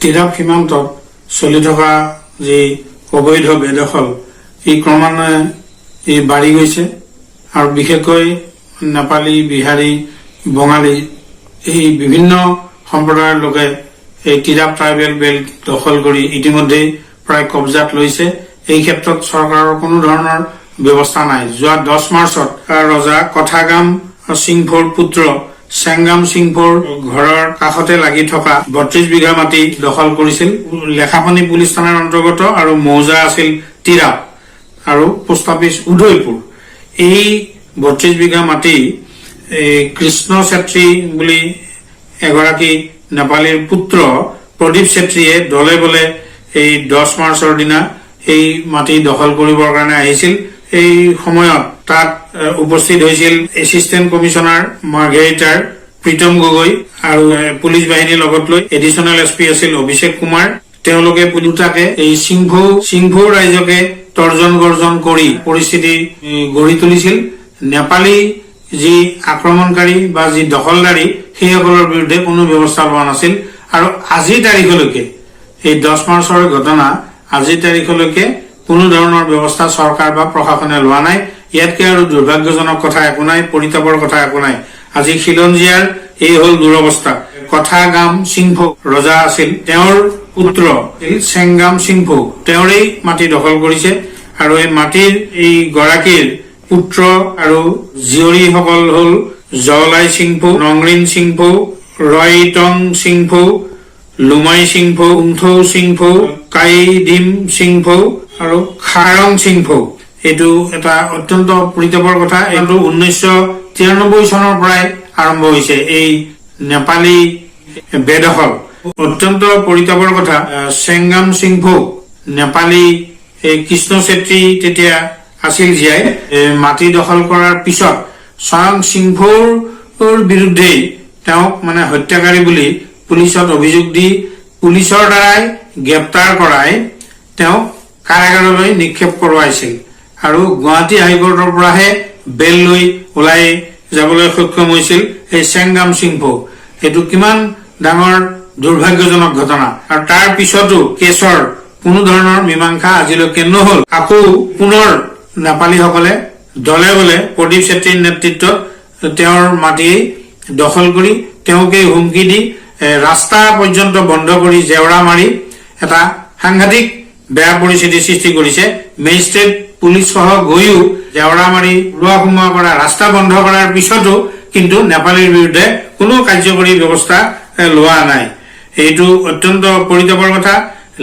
টিৰাপ সীমান্তত চলি থকা যি অবৈধ বেদখল এই ক্ৰমান্বয়ে এই বাঢ়ি গৈছে আৰু বিশেষকৈ নেপালী, বিহাৰী, বঙালী এই বিভিন্ন সম্প্ৰদায়ৰ লোকে এই টিৰাপ ট্ৰাইবেল বেল্ট দখল কৰি ইতিমধ্যে প্ৰায় কব্জাত লৈছে। এই ক্ষেত্ৰত চৰকাৰৰ কোনো ধৰণৰ ব্যৱস্থা নাই। যোৱা 10 মাৰ্চত ৰজা কথাগাম সিংফৰ পুত্ৰ চেংগাম সিংফৰ ঘৰৰ কাষতে লাগি থকা 32 বিঘা মাটি দখল কৰিছিল। লেখাপানী পুলিচ থানাৰ অন্তৰ্গত আৰু মৌজা আছিল টিৰাপ আৰু পোষ্ট অফিচ উদয়পুৰ। এই 32 বিঘা মাটি কৃষ্ণ চেত্ৰী বুলি এগৰাকী নেপালীৰ পুত্ৰ প্ৰদীপ চেত্ৰীয়ে দলে বলে এই 10 মাৰ্চৰ দিনা এই মাটি দখল কৰিবৰ কাৰণে আহিছিল। এই সময়ত তাত উপস্থিত হৈছিল এছিষ্টেণ্ট কমিশনাৰ মাৰ্ঘেৰিটাৰ প্ৰীতম গগৈ আৰু পুলিচ বাহিনীৰ লগত লৈ এডিচনেল এছপি আছিল অভিষেক কুমাৰ। তেওঁলোকে দুটাকে এই সিংভৌ ৰাইজকে তৰ্জন গৰ্জন কৰি পৰিস্থিতি গঢ়ি তুলিছিল। নেপালী যি আক্ৰমণকাৰী বা যি দখলদাৰী সেইসকলৰ বিৰুদ্ধে কোনো ব্যৱস্থা লোৱা নাছিল আৰু আজিৰ তাৰিখলৈকে এই 10 মাৰ্চৰ ঘটনা আজিৰ তাৰিখলৈকে কোনো ধৰণৰ ব্যৱস্থা চৰকাৰ বা প্ৰশাসনে লোৱা নাই। ইয়াতকে আৰু দুৰ্ভাগ্যজনক কথা একো নাই, পৰিতাপৰ কথা একো নাই। আজি খিলঞ্জীয়াৰ এই হল দুৰৱস্থা। কথাগাম সিংফৌ ৰজা আছিল, তেওঁৰ পুত্ৰ চেংগাম সিংফৌ তেওঁৰেই মাটি দখল কৰিছে আৰু এই মাটিৰ এই গৰাকীৰ পুত্ৰ আৰু জীয়ৰীসকল হল জলাই সিংফৌ, নংৰিন সিংফৌ, ৰয়টং সিংফৌ, লুমাই সিংফৌ, উমথৌ সিংফৌ, কাইডিম সিংফৌ আৰু খাৰং সিংফৌ। এইটো এটা অত্যন্ত পৰিতাপৰ কথা। এইটো 1993 চনৰ পৰাই আৰম্ভ হৈছে এই নেপালী বেদখল। অত্যন্ত পৰিতাপৰ কথা। চেংগাম সিংফৌ নেপালী কৃষ্ণ চেত্ৰী তেতিয়া আছিল জীয়াই। মাটি দখল কৰাৰ পিছত স্বয়ং সিংফৌৰ বিৰুদ্ধেই তেওঁক মানে হত্যাকাৰী বুলি পুলিচত অভিযোগ দি পুলিচৰ দ্বাৰাই গ্ৰেপ্তাৰ কৰাই তেওঁক কাৰাগাৰলৈ নিক্ষেপ কৰোৱাইছিল আৰু গুৱাহাটী হাইকোৰ্টৰ পৰাহে বেল লৈ ওলাই যাবলৈ সক্ষম হৈছিল এই চেংগাম সিংফৌ। এইটো কিমান ডাঙৰ দুৰ্ভাগ্যজনক ঘটনা। আৰু তাৰ পিছতো কেছৰ কোনো ধৰণৰ মীমাংসা আজিলৈকে নহল। আকৌ পুনৰ নেপালীসকলে দলে বলে প্ৰদীপ চেত্ৰীৰ নেতৃত্বত তেওঁৰ মাটি দখল কৰি তেওঁকে হুমকি দি ৰাস্তা পৰ্যন্ত বন্ধ কৰি জেওৰা মাৰি এটা সাংঘাতিক বেয়া পৰিস্থিতি সৃষ্টি কৰিছে। মেজিষ্ট্ৰেট পুলিচ সহ গৈও জেওৰা মাৰি লোৱা সোমোৱা কৰা, ৰাস্তা বন্ধ কৰাৰ পিছতো কিন্তু নেপালীৰ বিৰুদ্ধে কোনো কাৰ্যকৰী ব্যৱস্থা লোৱা নাই। এইটো অত্যন্ত পৰিতাপৰ কথা।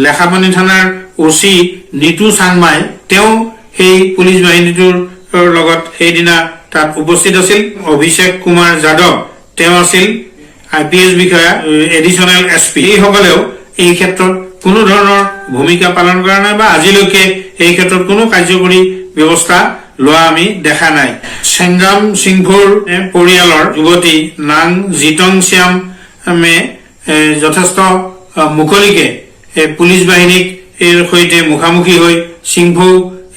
লেখাপানী থানাৰ ওচি নিতু চাংমাই তেওঁ সেই পুলিচ বাহিনীটোৰ লগত সেইদিনা তাত উপস্থিত আছিল। অভিষেক কুমাৰ যাদৱ তেওঁ আছিল IPS বিষয়া, এডিচনেল এছপি। এইসকলেও এই ক্ষেত্ৰত কোনো ধৰণৰ ভূমিকা পালন কৰা নাই বা আজিলৈকে এই ক্ষেত্ৰত কোনো কাৰ্যকৰী ব্যৱস্থা লোৱা আমি দেখা নাই। চেংগাম সিংফৌৰ পৰিয়ালৰ যুৱতী নাং জিটং শ্যামে যথেষ্ট মুকলিকে পুলিচ বাহিনীক সৈতে মুখামুখি হৈ সিংফৌ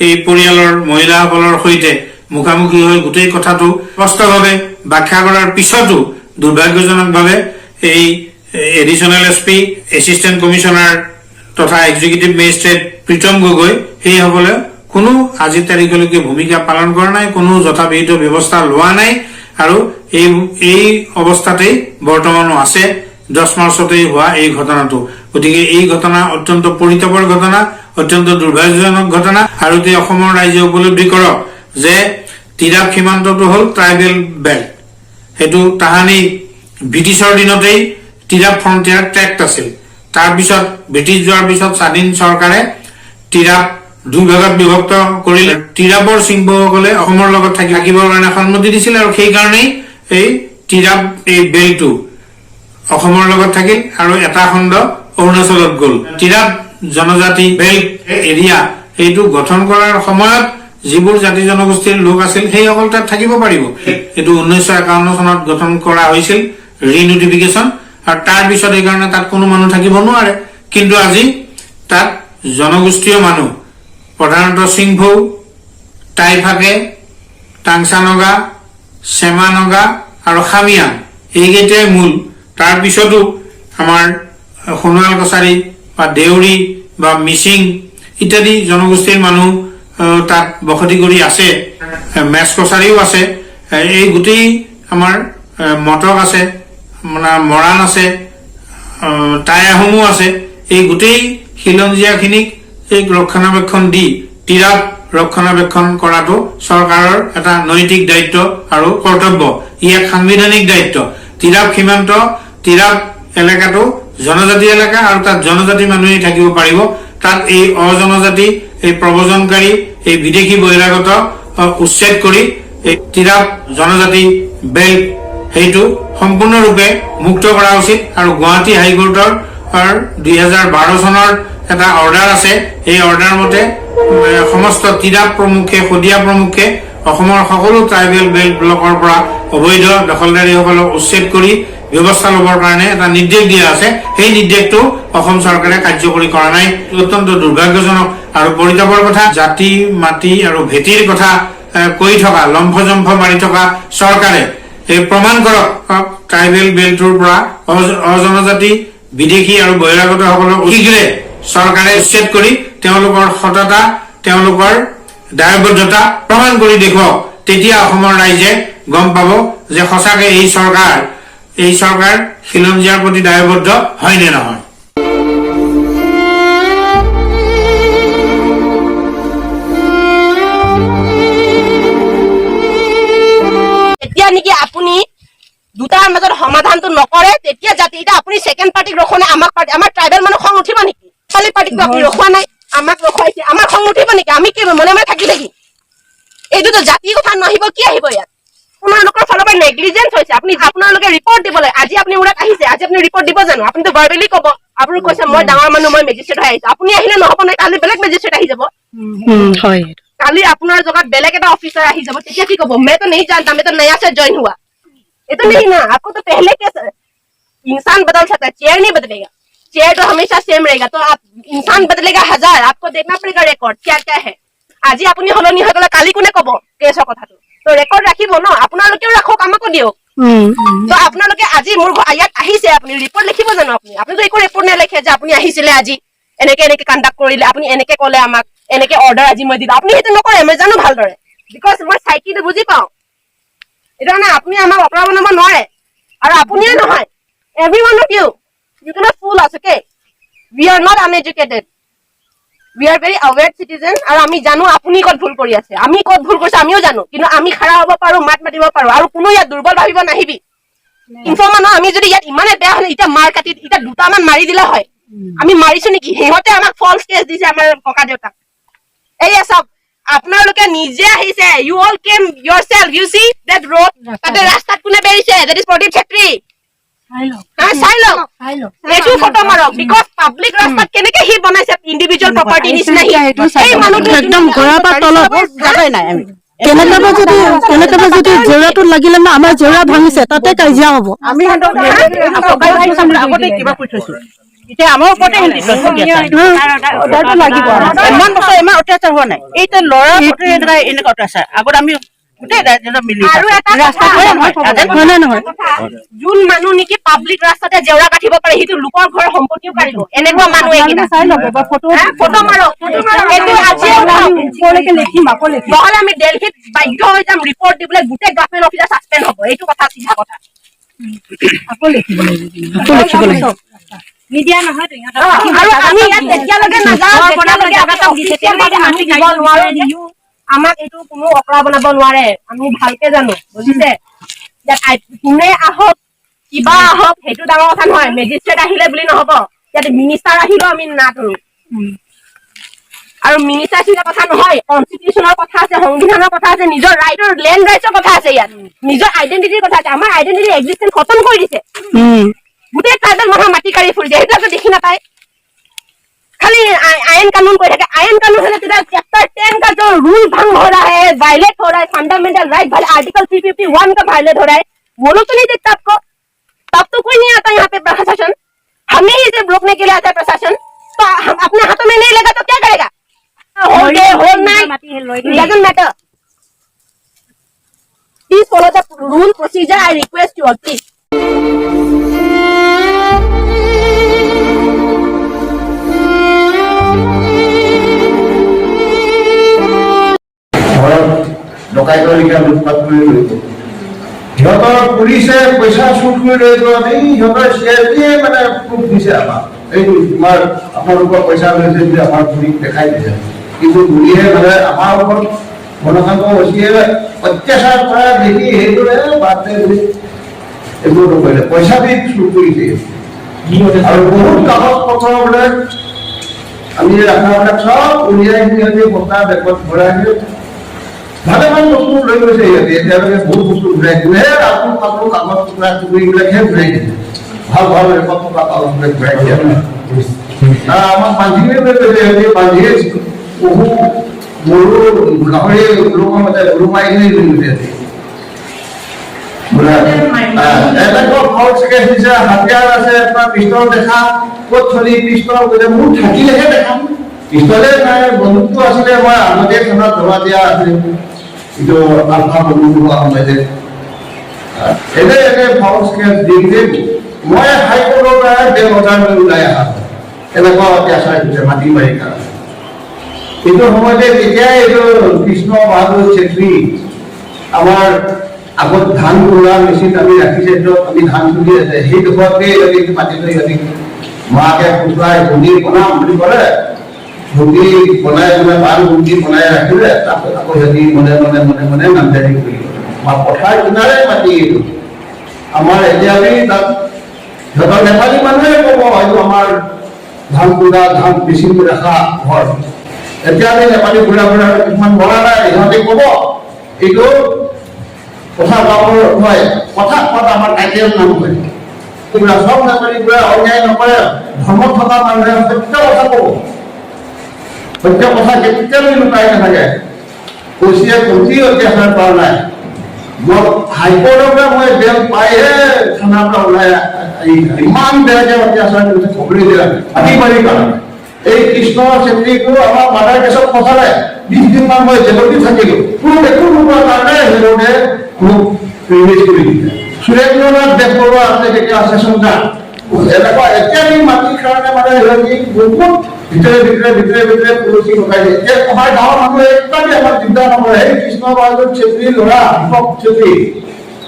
এই পৰিয়ালৰ মহিলাসকলৰ সৈতে মুখামুখি হৈ গোটেই কথাটো স্পষ্টভাৱে ব্যাখ্যা কৰাৰ পিছতো দুৰ্ভাগ্যজনকভাৱে এই এডিচনেল এছপি, এছিষ্টেণ্ট কমিশনাৰ তথা এক্সিকিউটিভ মেজিষ্ট্ৰেট প্ৰীতম গগৈ সেইসকলে কোনো আজিৰ তাৰিখলৈকে ভূমিকা পালন কৰা নাই, কোনো যথাবিহিত ব্যৱস্থা লোৱা নাই আৰু এই অৱস্থাতেই বৰ্তমানো আছে 10 মাৰ্চতেই হোৱা এই ঘটনাটো। গতিকে এই ঘটনা অত্যন্ত পৰিতাপৰ ঘটনা, অত্যন্ত দুৰ্ভাগ্যজনক ঘটনা। আৰু অসমৰ ৰাইজে উপলব্ধি কৰক যে টিৰাপ সীমান্তটো হল ট্ৰাইবেল বেল্ট। সেইটো তাহানি ব্ৰিটিছৰ দিনতেই টিৰাপ ফ্ৰণ্টিয়াৰ ট্ৰেক্ট আছিল। তাৰপিছত ব্ৰিটিছ যোৱাৰ পিছত স্বাধীন চৰকাৰে টিৰাপ 2 ভাগত বিভক্ত কৰিলে। টিৰাপৰ সিংফৌসকলে অসমৰ লগত থাকিবৰ কাৰণে সন্মতি দিছিল আৰু সেইকাৰণেই এই টিৰাপ এই বেল্টটো অসমৰ লগত থাকিল আৰু এটা খণ্ড অৰুণাচলত গল। টিৰাপ জনজাতি বেল্ট এৰিয়া এইটো গঠন কৰাৰ সময়ত যিবোৰ জাতি জনগোষ্ঠীৰ লোক আছিল সেইসকল তাত থাকিব পাৰিব। এইটো 1951 চনত গঠন কৰা হৈছিল ৰিনোটিফিকেশ্যন আৰু তাৰ পিছত এইকাৰণে তাত কোনো মানুহ থাকিব নোৱাৰে। কিন্তু আজি তাত জনগোষ্ঠীয় মানুহ প্ৰধানতঃ সিংফৌ, টাইফাকে, টাংচানগা, চেমানগা আৰু খামিয়াং এইকেইটাই মূল। তাৰ পিছতো আমাৰ সোণোৱাল কছাৰী বা দেউৰী বা মিচিং ইত্যাদি জনগোষ্ঠীৰ মানুহ তাত বসতি কৰি আছে, মেচ কছাৰীও আছে। এই গোটেই আমাৰ মটক আছে, মৰাণ আছে, টাই আহোমো আছে। এই গোটেই খিলঞ্জীয়াখিনিক এই ৰক্ষণাবেক্ষণ দি তিৰাপ ৰক্ষণাবেক্ষণ কৰাটো চৰকাৰৰ এটা নৈতিক দায়িত্ব আৰু কৰ্তব্য। ই এক সাংবিধানিক দায়িত্ব। তিৰাপ সীমান্ত, তিৰাপ এলেকাটো জনজাতি এলেকা আৰু তাত জনজাতি মানুহেই থাকিব পাৰিব। তাত এই অজনজাতি, এই প্ৰব্ৰজনকাৰী, এই বিদেশী বহিৰাগত উচ্ছেদ কৰি এই তিৰাপ জনজাতি বেল্ট সেইটো সম্পূৰ্ণৰূপে মুক্ত কৰা উচিত। আৰু গুৱাহাটী হাইকোৰ্টৰ 2012 চনৰ এটা অৰ্ডাৰ আছে। এই অৰ্ডাৰ মতে সমস্ত তিৰাপ প্ৰমুখে, শদিয়া প্ৰমুখে অসমৰ সকলো ট্ৰাইবেল বেল্ট ব্লকৰ পৰা অবৈধ দখলদাৰীসকলক উচ্ছেদ কৰি ব্যৱস্থা ল'বৰ কাৰণে এটা নিৰ্দেশ দিয়া আছে। সেই নিৰ্দেশটো অসম চৰকাৰে কাৰ্যকৰী কৰা নাই। অত্যন্ত দুৰ্ভাগ্যজনক আৰু পৰিতাপৰ কথা। জাতি, মাটি আৰু ভেটিৰ কথা কৈ থকা, লম্ফজম্ফ মাৰি থকা চৰকাৰে এই প্ৰমাণ কৰক ট্ৰাইবেল বেল্টৰ পৰা অজনজাতি, বিদেশী আৰু বহিৰাগতসকলক শীঘ্ৰে চৰকাৰে উচ্ছেদ কৰি তেওঁলোকৰ সততা, তেওঁলোকৰ দায়বদ্ধতা প্ৰমাণ কৰি দেখুৱাওক। তেতিয়া অসমৰ ৰাইজে গম পাব যে সঁচাকে এই চৰকাৰ খিলঞ্জীয়াৰ প্ৰতি দায়বদ্ধ হয় নে নহয়। এতিয়া নেকি আপুনি দুটাৰ মাজত সমাধানটো নকৰে, তেতিয়া যাতে এতিয়া আপুনি ছেকেণ্ড পাৰ্টিক ৰখোৱা নাই, আমাৰ ট্ৰাইবেল মানুহ খং উঠিব নেকি? খালি পাৰ্টিকটো আপুনি ৰখোৱা নাই, আমাক ৰখুৱাইছে, আমাৰ খং উঠিব নেকি? আমি কি মনে মনে থাকি এইটোতো জাতিৰ কথা নাহিব, কি আহিব ইয়াত? আপোনালোকৰ ফালৰ পৰা নেগলিজেঞ্চ হৈছে। আপোনালোকে ৰিপৰ্ট দিব লাগে। আজি আপুনি উৰাত আহিছে, আজি আপুনি ৰিপৰ্ট দিব জানো? আপুনিতো ভাৰ্বেলি ক'ব। আপুনি কৈছে মই ডাঙৰ মানুহ, মই মেজিষ্ট্ৰেট হৈ আহিছো। আপুনি আহিলে নহ'ব নহয়, কালি বেলেগ মেজিষ্ট্ৰেট আহি যাব। কালি আপোনাৰ জেগাত বেলেগ এটা অফিচাৰ আহি যাব, তেতিয়া কি ক'ব? मैं तो नहीं जानता, मैं तो नया से ज्वाइन हुआ। ये तो नहीं ना, आपको तो पहले के इंसान बदल सकता है, चेयर नहीं बदलेगा। चेयर तो हमेशा सेम रहेगा। तो आप इंसान बदलेगा 1000, आपको देखना पड़ेगा रेकर्ड क्या क्या है। আজি আপুনি সলনি হৈ গ'লে কালি কোনে ক'ব কেছৰ কথাটো? তো ৰেকৰ্ড ৰাখিব ন, আপোনালোকেও ৰাখক, আমাকো দিয়ক। তো আপোনালোকে আজি মোৰ ইয়াত আহিছে, আপুনি ৰিপৰ্ট লিখিব জানো? আপুনিতো একো ৰিপৰ্ট নেলিখে যে আপুনি আহিছিলে আজি এনেকে কণ্ডাক্ট কৰিলে, আপুনি এনেকে ক'লে আমাক, এনেকে অৰ্ডাৰ আজি মই দিলো। আপুনি সেইটো নকৰে, মই জানো ভালদৰে, বিকজ মই চাইকিটো বুজি পাওঁ। এটা মানে আপুনি আমাক অপৰাধ বনাব নোৱাৰে, আৰু আপুনিয়ে নহয়, everyone of you do not fool us, okay? We are not uneducated. We are very aware citizen, আৰু আমি জানো আপুনি ক'ত ভুল কৰি আছে, আমি ক'ত ভুল কৰিছে আমিও জানো। কিন্তু আমি খাৰা হ'ব পাৰো, মাত মাতিব পাৰো, আৰু কোনো ইয়াত দুৰ্বল ভাবিব নাহিবি। ইনফৰ্মাৰ আমি যদি ইয়াত ইমানে বেয়া হ'লে এতিয়া মাৰ কাটি এতিয়া দুটামান মাৰি দিলে হয়। আমি মাৰিছো নেকি? সিহঁতে আমাক ফলছ কেছ দিছে, আমাৰ ককা দেউতাক। এয়া চাওক, আপোনালোকে নিজে আহিছে, you all came yourself, you see that road, তাতে ৰাস্তাত কোনে বেৰিছে? that is Pradip Chhetri. চাই লওক, এইটো ফটো মাৰক, বিকজ পাব্লিক ৰাস্তাত কেনেকে সি বনাইছে ইণ্ডিভিজুৱেল প্ৰপাৰ্টি নিচিনা। এই মানুহটো একদম ঘৰৰ পৰা তলত জাগাই নাই। আমি কেনেকৈ যদি জেউৰাটো লাগিলে না আমাৰ জেউৰা ভাঙিছে, তাতে কাজিয়া হ'ব। আমি আগতে কিবা কৈ থৈছো, এতিয়া আমাৰ ওপৰতে লাগিব। ইমান বছৰ ইমান অত্যাচাৰ হোৱা নাই। এইটো ল'ৰা এনেকুৱা অত্যাচাৰ আগত আমি যোন মানুহ নেকি পাব্লিক ৰাস্তাতে জেউৰা কাটিব পাৰে, সেইটো লোকৰ ঘৰৰ সম্পত্তিও কাটিব। এনেকুৱা মানুহ নহলে আমি দিল্লীত বাধ্য হৈ যাম ৰিপৰ্ট দিবলৈ, গোটেই গভৰ্ণমেণ্ট অফিচাৰ ছাছপেণ্ড হ'ব। এইটো কথা চিধা কথা। নিদিয়া নহয়, আমি ইয়াত তেতিয়ালৈকে নাযাওঁ আমাক এইটো কোনো অপৰাধ বনাব নোৱাৰে। আমি ভালকে জানো, বুজিছে? কোনে আহক, কিবা আহক, সেইটো ডাঙৰ কথা নহয়। মেজিষ্ট্ৰেট আহিলে বুলি নহব, ইয়াত মিনিষ্টাৰ আহিলেও আমি নাটৰো। আৰু মিনিষ্টাৰ চিন্তা কথা নহয়, কনষ্টিটিউচনৰ কথা আছে, সংবিধানৰ কথা আছে, নিজৰ ৰাইটৰ লেণ্ড ৰাইটৰ কথা আছে, ইয়াত নিজৰ আইডেণ্টিটিৰ কথা আছে। আমাৰ আইডেণ্টিটি এক্সিষ্টেন্স খতম কৰি দিছে। গোটেই ট্ৰাইবেল মানুহ মাটি কাঢ়ি ফুৰিছে, সেইবিলাকতো দেখি নাপায়। खाली आयन कानून कोई है, आयन कानून है तो चैप्टर 10 का जो रूल भंग हो रहा है, वायलेट हो रहा है, फंडामेंटल राइट आर्टिकल 351 का वायलेट हो रहा है, वो लोग तो नहीं देखता आपको। तब तो कोई नहीं आता यहाँ पे प्रशासन, हमें ही इसे रोकने के लिए आता है प्रशासन। तो हम अपने हाथों में नहीं लेगा तो क्या करेगा? Whole day whole night doesn't matter. Please follow the rule procedure, I request you all please. ডকাইতলিকা লুটপাট কৰি লৈ গ'ল সিহঁতৰ পুলিচে পইচা চুৰ কৰি লৈ যোৱা নেই সিহঁতৰ চিআইডিয়ে মানে প্ৰুফ দিছে আমাক এইটো তোমাৰ আপোনালোকৰ পইচা লৈছে বুলি আমাৰ পুলিচ দেখাই দিছে কিন্তু পুলিচে মানে আমাৰ ওপৰত গণতন্ত্ৰ অচিয়ে অত্যাচাৰ কৰা দেখি সেইটোৰে বাদে বুলি এইবোৰ নকৰিলে পইচা দি চুৰ কৰিছে আৰু বহুত কাগজ পত্ৰ বোলে আমি ৰাখাবিলাক চব উলিয়াই সিহঁতে বঁটা বেগত ভৰাই ভালেমান বস্তু লৈ গৈছে সিহঁতে এতিয়ালৈকে বহুত বস্তু ঘূৰাই দিলে কাপোৰ কাপোৰ কাগজ টুকুৰা টুকুৰিবিলাকহে ঘূৰাই দিছে ভাল ভাল ৰেকৰ্ড থকা কাগজবিলাক ঘূৰাই দিয়ে আমাক বান্ধিয়ে লৈ গৈছে সিহঁতে বান্ধিয়ে বহু গৰু গাহৰি ওলোমাই কিনে লৈ গৈছে হাতিয়াৰ আছে আপোনাৰ পিষ্টল দেখা ক'ত চলি পিষ্টল মোৰ থাকিলেহে দেখাম পিষ্টলে নাই বন্দুকটো আছিলে মই আগতে থানাত জমা দিয়া আছিল কিন্তু আলফা বন্দুক হোৱা সময়তে এনে ফাউচ কেছ দি মই হাইকোৰ্টৰ পৰা ১,৫০০ লৈ ওলাই অহা এনেকুৱা অত্যাচাৰ হৈছে মাটি বাৰী কাৰণে এইটো সময়তে যেতিয়াই এইটো কৃষ্ণ বাহাদুৰ চেত্ৰী আমাৰ আগত ধান ৰোৱা মেচিন আমি ৰাখিছে আমি ধান তুলি আছে সেইডোখৰতে সিহঁতে মাতি লৈ সিহঁতে মাকে ফুটুৱাই ঘুগি বনাম বুলি ক'লে ঘুগি বনাই পেলাই পাণ ঘুগি বনাই ৰাখিলে তাৰপিছত আকৌ সিহঁতে মনে মনে মনে মনে নামজাৰি কৰি আমাৰ পথাৰ কিনাৰে মাটি এইটো আমাৰ এতিয়া আমি তাত সিহঁতৰ নেপালী মানুহে ক'ব হয়তো আমাৰ ধান কুটা ধান মেচিন ৰখা ঘৰ এতিয়া আমি নেপালী বুঢ়া বুঢ়া কিছুমান বনা নাই সিহঁতে ক'ব এইটো কথা গাঁৱৰ হয় কথা কোৱাত আমাৰ টাইটেল নাম হয় সব নেপালী বুঢ়া অন্যায় নকৰে ধৰ্মত থকা মানুহে সত্য কথা ক'ব সত্য কথা কেতিয়াও লুকাই নাথাকে কচিয়ে কঠি অত্যাচাৰ কৰা নাই মই হাইকোৰ্টৰ পৰা মই বেল পাইহে থানাৰ পৰা ওলাই ইমান বেয়াকে অত্যাচাৰ কৰিছে খবৰি দিয়া মাটি বাৰীৰ কাৰণে এই কৃষ্ণ চেত্ৰীকো আমাৰ মাদাৰ কেছত ফচালে 20 দিনমান মই জেলতে থাকিলো কোনো একো নোপোৱাৰ কাৰণে সিহঁতে মোক ৰিলিজ কৰি দিলে সুৰেন্দ্ৰনাথ দেৱবৰুৱা আছে তেতিয়া চেচনটা এনেকুৱা এতিয়ালৈকে মাটিৰ কাৰণে মানে সিহঁতি বহুত ভিতৰে ভিতৰে ভিতৰে ভিতৰে পুলিচি লগাই দিয়ে এতিয়া আমাৰ গাঁৱৰ মানুহে একদমেই আমাৰ চিন্তা নকৰে সেই কৃষ্ণ বাহাদুৰ চেত্ৰীৰ ল'ৰা দীপক চেত্ৰী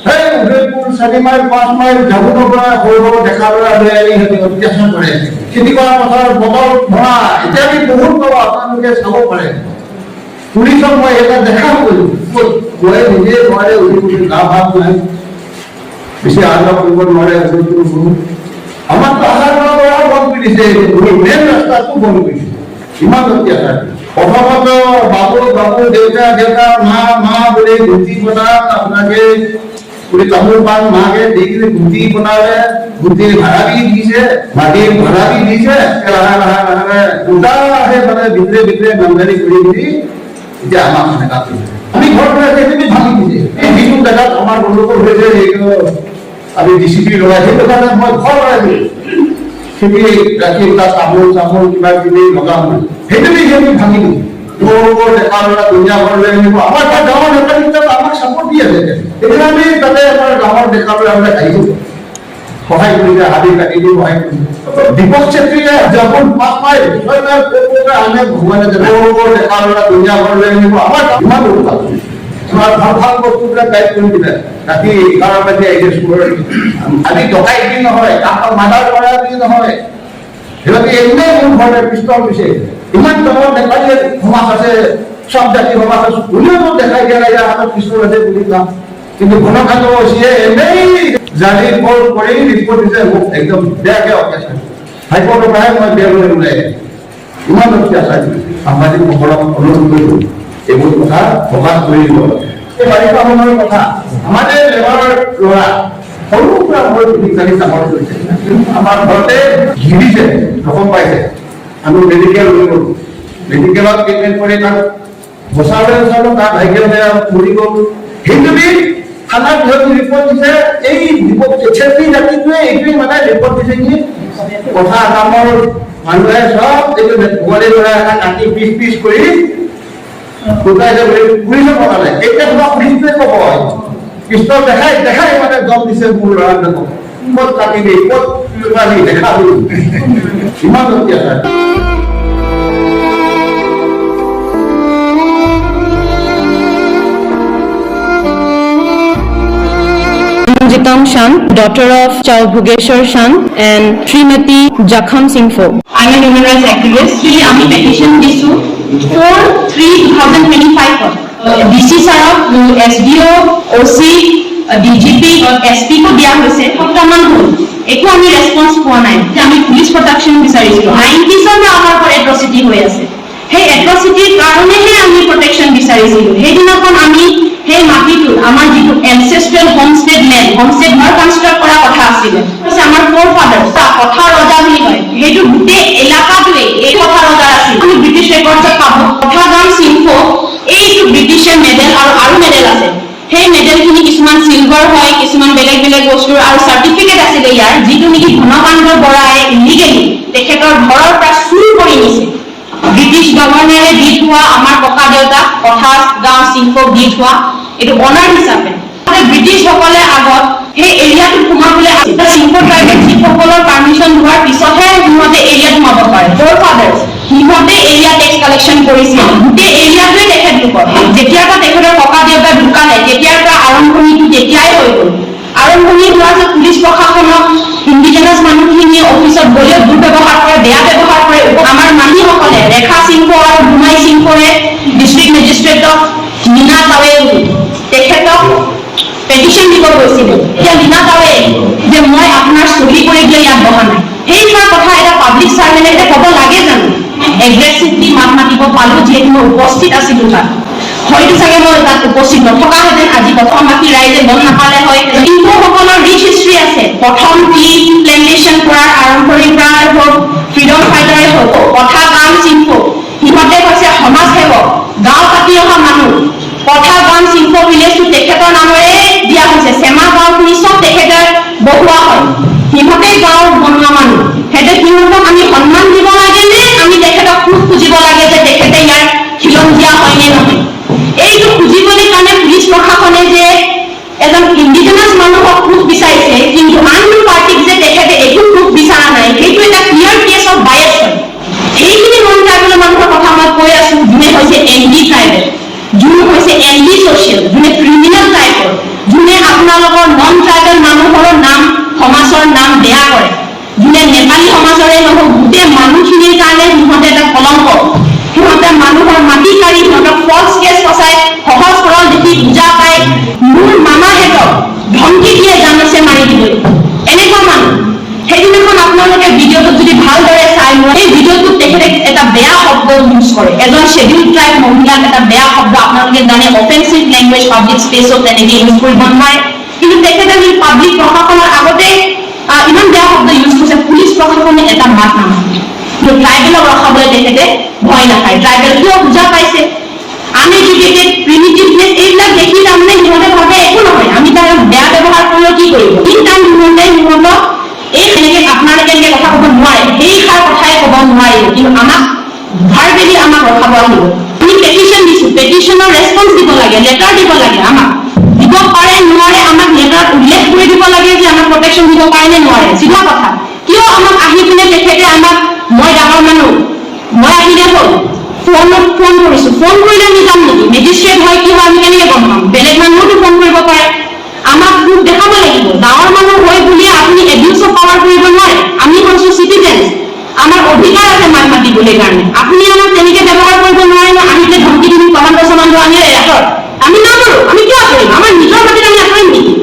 সেই উদয়পুৰ 4 মাইল 5 মাইল জামুনৰ পৰা সৰু সৰু ডেকা ল'ৰা লৈ আনি সিহঁতে অত্যাচাৰ কৰে খেতি কৰা পথাৰত বটল ভৰা ইত্যাদি বহুত পাব আপোনালোকে চাব পাৰে পুলিচক মই এটা দেখা কৰিলো গৈ নিজে নোৱাৰে উদয়পুৰ গা ভাগ নাই বেছি আগ্ৰহ কৰিব নোৱাৰে আমাকতো আশা কৰা বন্ধ কৰি দিছে মেইন ৰাস্তাটো বন্ধ কৰি দিছে ইমান অত্যাচাৰ প্ৰথমত বাবু বাবু দেউতা দেউতা মা মা বুলি ধুতি বনাত আপোনাকে পুরি তামুল পান মাকে দেখলে গুটি বনালে গুটি ভাড়া भी দিছে মাটি ভাড়া भी দিছে লাহে লাহে লাহে দুটা আহে মানে ভিতরে ভিতরে নামদারি কৰি কৰি এতিয়া আমাক সেনেকা কৰিছে আমি ঘৰ পৰা সেইখিনি ভাঙি দিছে এই যিটো জেগাত আমাৰ গণ্ডগোল হৈছে এইটো আমি ডিসিপি লগাই সেইটো কাৰণে মই ঘৰ লগাই সেইখিনি ৰাখি তাত তামোল চামোল কিবা কিবি লগাম সেইটো আমি ভাঙি দিছে তোৰ দেখা ল'ৰা দুনিয়া ঘৰলৈ আনিব আমাৰ তাত গাঁৱৰ নেতাকেইটা আমাক চাপৰ্ট দি আছে এতিয়া আমি তাতে আমাৰ গাঁৱৰ দেখা ল'ৰা আমি আহিছো সহায় কৰিছে হাবি কাটি দি সহায় কৰিছে দীপক চেত্ৰীয়ে যখন 5 মাইল 6 মাইল পৰা আনে ভগৱানে তোৰ দেখা ল'ৰা দুনিয়া ঘৰলৈ আনিব আমাৰ ইমান উৎসাহ আমাৰ ভাল ভাল বস্তুবিলাক গাইড কৰি দিলে ৰাতি 11 বাজি আহিছে স্কুলৰ আজি ডকাই দি নহয় কাষৰ মাদাৰ কৰা দি নহয় সিহঁতে এনেই মোৰ ঘৰতে পিষ্টল দিছে ইমান ডাঙৰ নেপালী সমাজ আছে সব জাতি সমাজ আছে কোনেও মোক দেখাই দিয়া নাই হাতত পিষ্টল আছে বুলি কোৱা কিন্তু ঘনকান্ত চিয়ে এনেই জাৰি কল কৰি ৰিপৰ্ট দিছে মোক একদম বেয়াকে অত্যাচাৰ হাইকোৰ্টৰ পৰাই মই বেয়ালৈ ওলাই ইমান অত্যাচাৰ সাংবাদিকসকলক অনুৰোধ কৰিলো এইবোৰ কথা প্ৰকাশ কৰি দিব এই বাৰিষা সময়ৰ কথা আমাৰ লেবাৰৰ ল'ৰা সৰু পৰা মই ফিজিকেলি ডাঙৰ কৰিছে আমাৰ ঘৰতে ঘিৰিছে ৰকম পাইছে আমি মেডিকেল লৈ গ'লো মেডিকেলত ট্ৰিটমেণ্ট কৰি তাক বচাবলৈ চালোঁ তাক ভাইকেল মৰি গ'ল সেইটো দি থানাত যিহেতু ৰিপৰ্ট দিছে এই দীপক চেত্ৰী জাতিটোৱে এইটোৱে মানে ৰিপৰ্ট দিছে কি কথা কামৰ মানুহে চব এইটো পোৱালি ল'ৰা এটা কাটি পিচ পিচ কৰি গোটাই পুলিচক পঠালে এতিয়া তোমাক পুলিচটোৱে ক'ব পিষ্টল দেখাই দেখাই মানে দম দিছে মোৰ ল'ৰাটোক ক'ত কাটিবি ক'ত লুকাবি দেখাবি ইমান অত্যাচাৰ Dong Shan, daughter of Chao Bhugeshwar Shan and Srimati Jakham Singpho. I'm a human rights activist. Actually, আমি petition দিছো 4/3/2025 DC sarok SDO OC DGP SP को দিয়া হৈছে সপ্তাহমান হ'ল একো আমি ৰেসপন্স পোৱা নাই যে আমি পুলিশ প্ৰটেকশন বিচাৰিছিলো 90s আমাৰ পৰা এট্ৰসিটি হৈ আছে সেই এট্ৰসিটিৰ কাৰণেহে আমি প্ৰটেকশন বিচাৰিছিলো সেইদিনাখন আমি সেই মাটিটো আমাৰ যিটো এনসেস্ট্ৰেল হোমষ্টেড ল্যান্ড হোমষ্টেড ঘৰ কনস্ট্ৰাক্ট কৰা কথা আছিল আমাৰ ফোৰ ফাদাৰ কথা ৰজা বুলি কয় সেইটো গোটেই এলেকাটোৱে এই কথা ৰজা আছিল আমি ব্ৰিটিছ ৰেকৰ্ডছত পাব কথা গাম সিংফো এইটো ব্ৰিটিছৰ মেডেল আৰু মেডেল আছে সেই মেডেলখিনি কিছুমান সিলভাৰ হয় কিছুমান বেলেগ বেলেগ বস্তু আৰু সাৰ্টিফিকেট আছিল ইয়াৰ যিটো নেকি ঘনকাণ্ড বৰাই ইলিগেলি তেখেতৰ ঘৰৰ পৰা চুৰ কৰি নিছে ব্ৰিটিছ গভৰ্ণৰে দি থোৱা আমাৰ ককা দেউতা কথা গাঁও সিংফক দি থোৱা এইটো অনাৰ হিচাপে ব্ৰিটিছ সকলে আগত সেই এৰিয়াটো সোমাবলৈ সিংফো ট্ৰাইবেল চিফসকলৰ পাৰ্মিশ্যন লোৱাৰ পিছতহে সিহঁতে এৰিয়াত সোমাব পাৰে ফ'ৰ ফাদাৰ্ছ সিহঁতে এৰিয়া টেক্স কালেকশ্যন কৰিছিল গোটেই এৰিয়াটোৱে তেখেতলোকৰ যেতিয়াৰ পৰা তেখেতৰ ককা দেউতা ঢুকালে তেতিয়াৰ পৰা আৰম্ভণিটো তেতিয়াই হৈ গ'ল আৰম্ভণি হোৱা যে পুলিচ প্ৰশাসনক ইণ্ডিজিনাছ মানুহখিনি অফিচত গ'লেও দুৰ্ব্যৱহাৰ কৰে বেয়া ব্যৱহাৰ কৰে আমাৰ মাহীসকলে ৰেখা সিংফো আৰু ডুমাই সিংফোৰে ডিষ্ট্ৰিক্ট মেজিষ্ট্ৰেটক লীনা তাৱে তেখেতক পেটিশ্যন দিব গৈছিল এতিয়া লীনা তাৱে যে মই আপোনাৰ চহী কৰি দিলে ইয়াত বহা নাই সেই কথা এটা পাব্লিক চাৰ্ভেণ্টে ক'ব লাগে জানো এগ্ৰেছিভলি মাত মাতিব পালো যিহেতু মই উপস্থিত আছিলো তাত হয়তো চাগে মই তাত উপস্থিত নথকাহেঁতেন আজি প্ৰথম বাকী ৰাইজে গম নাপালে হয় সিংহসকলৰ ৰিচ হিষ্ট্ৰী আছে প্ৰথম টি প্লেণ্টেশ্যন কৰাৰ আৰম্ভণিৰ পৰাই হওক ফ্ৰীডম ফাইটাৰে হওক কথা গাম সিংফো সিহঁতে হৈছে সমাজ সেৱক গাঁও কাটি অহা মানুহ কথা গাম সিংফো ভিলেজটো তেখেতৰ নামেৰে দিয়া হৈছে চেমা গাঁওখিনি চব তেখেতে বহোৱা হয় সিহঁতে গাঁও বনোৱা মানুহ সেইটো সিহঁতক আমি সন্মান দিব লাগে নে আমি তেখেতক খুব খুজিব লাগে যে তেখেতে ইয়াৰ খিলঞ্জীয়া হয় নে নহয় এইটো খুজিবলৈ কাৰণে পুলিচ প্ৰশাসনে যে এজন ইণ্ডিজিনাছ মানুহক খুব বিচাৰিছে কিন্তু আন পাৰ্টিক যে তেখেতে একো খুব বিচৰা নাই সেইটো এটা ক্লিয়াৰ কেছ অফ বায়াছ হয় সেইখিনি নন ট্ৰাইবেল মানুহৰ কথা মই কৈ আছো যোনে হৈছে এনডি ট্ৰাইবেল যোনে হৈছে এনডি ছ'চিয়েল যোনে ক্ৰিমিনেল টাইপৰ যোনে আপোনালোকৰ নন ট্ৰাইবেল মানুহৰ নাম সমাজৰ নাম বেয়া কৰে যোনে নেপালী সমাজৰে নহওক গোটেই মানুহখিনিৰ কাৰণে সিহঁতে এটা কলংক সিহঁতে মানুহৰ মাটি কাঢ়ি সিহঁতক ফল্ছ কেছ ফচাই সহজ সৰল দেখি বুজা পাই মোৰ মামাহেঁতক ধমকি দিয়ে জানছে মাৰি দিবলৈ এনেকুৱা মানুহ সেইদিনাখন আপোনালোকে ভিডিঅ'টোত যদি ভালদৰে চাই লয় এই ভিডিঅ'টোত তেখেতে এটা বেয়া শব্দ ইউজ কৰে এজন শ্বেডিউল ট্ৰাইব মহিলাক এটা বেয়া শব্দ আপোনালোকে জানে অফেন্সিভ লেংগুৱেজ পাব্লিক স্পেচত তেনেকৈ ইউজ কৰিব নোৱাৰে কিন্তু তেখেতে যদি পাব্লিক প্ৰশাসনৰ আগতে ইমান বেয়া শব্দ ইউজ কৰিছে পুলিচ প্ৰশাসনে এটা মাত নামাতে ট্ৰাইবেলক ৰখাবলৈ তেখেতে ভয় নাখায় ট্ৰাইবেল কিয় বুজা পাইছে আনএডুকেটেড প্ৰিমিটিভনেছ এইবিলাক দেখি তাৰমানে সিহঁতে ভাবে একো নহয় আমি তাৰ বেয়া ব্যৱহাৰ কৰিলেও কি কৰিব কিন্তু সিহঁতক এই সেনেকে আপোনালোকে এনেকে কথা ক'ব নোৱাৰে সেই সাৰ কথাই ক'ব নোৱাৰিব কিন্তু আমাক ভাৰ্বেলি আমাক ৰখাব আহিব আমি পেটিশ্যন দিছো পেটিশ্যনৰ ৰেছপন্স দিব লাগে লেটাৰ দিব লাগে আমাক দিব পাৰে নোৱাৰে আমাক লেটাৰত উল্লেখ কৰি দিব লাগে যে আমাক প্ৰটেকশ্যন দিব পাৰে নে নোৱাৰে চিধা কথা কিয় আমাক আহি পিনে তেখেতে আমাক মই ডাঙৰ মানুহ মই আহিলে হ'ল ফোন কৰিছো ফোন কৰিলে আমি যাম নেকি মেজিষ্ট্ৰেট হয় কি হয় আমি কেনেকৈ গম পাম বেলেগ মানুহতো ফোন কৰিব পাৰে আমাক মোক দেখাব লাগিব ডাঙৰ মানুহ হৈ বুলিয়ে আপুনি এবিউজ অফ পাৱাৰ কৰিব নোৱাৰে আমি হৈছো চিটিজেন আমাৰ অধিকাৰ আছে মাত মাতিবলৈ কাৰণে আপুনি আমাক তেনেকৈ ব্যৱহাৰ কৰিব নোৱাৰে ন আহিলে ধমকি দিম প্ৰশান্ত সমাজ আনিলে এয়াৰ আমি নামাৰো আমি কিয় কৰিম আমাৰ নিজৰ মাটিত আমি নাথাকিম নেকি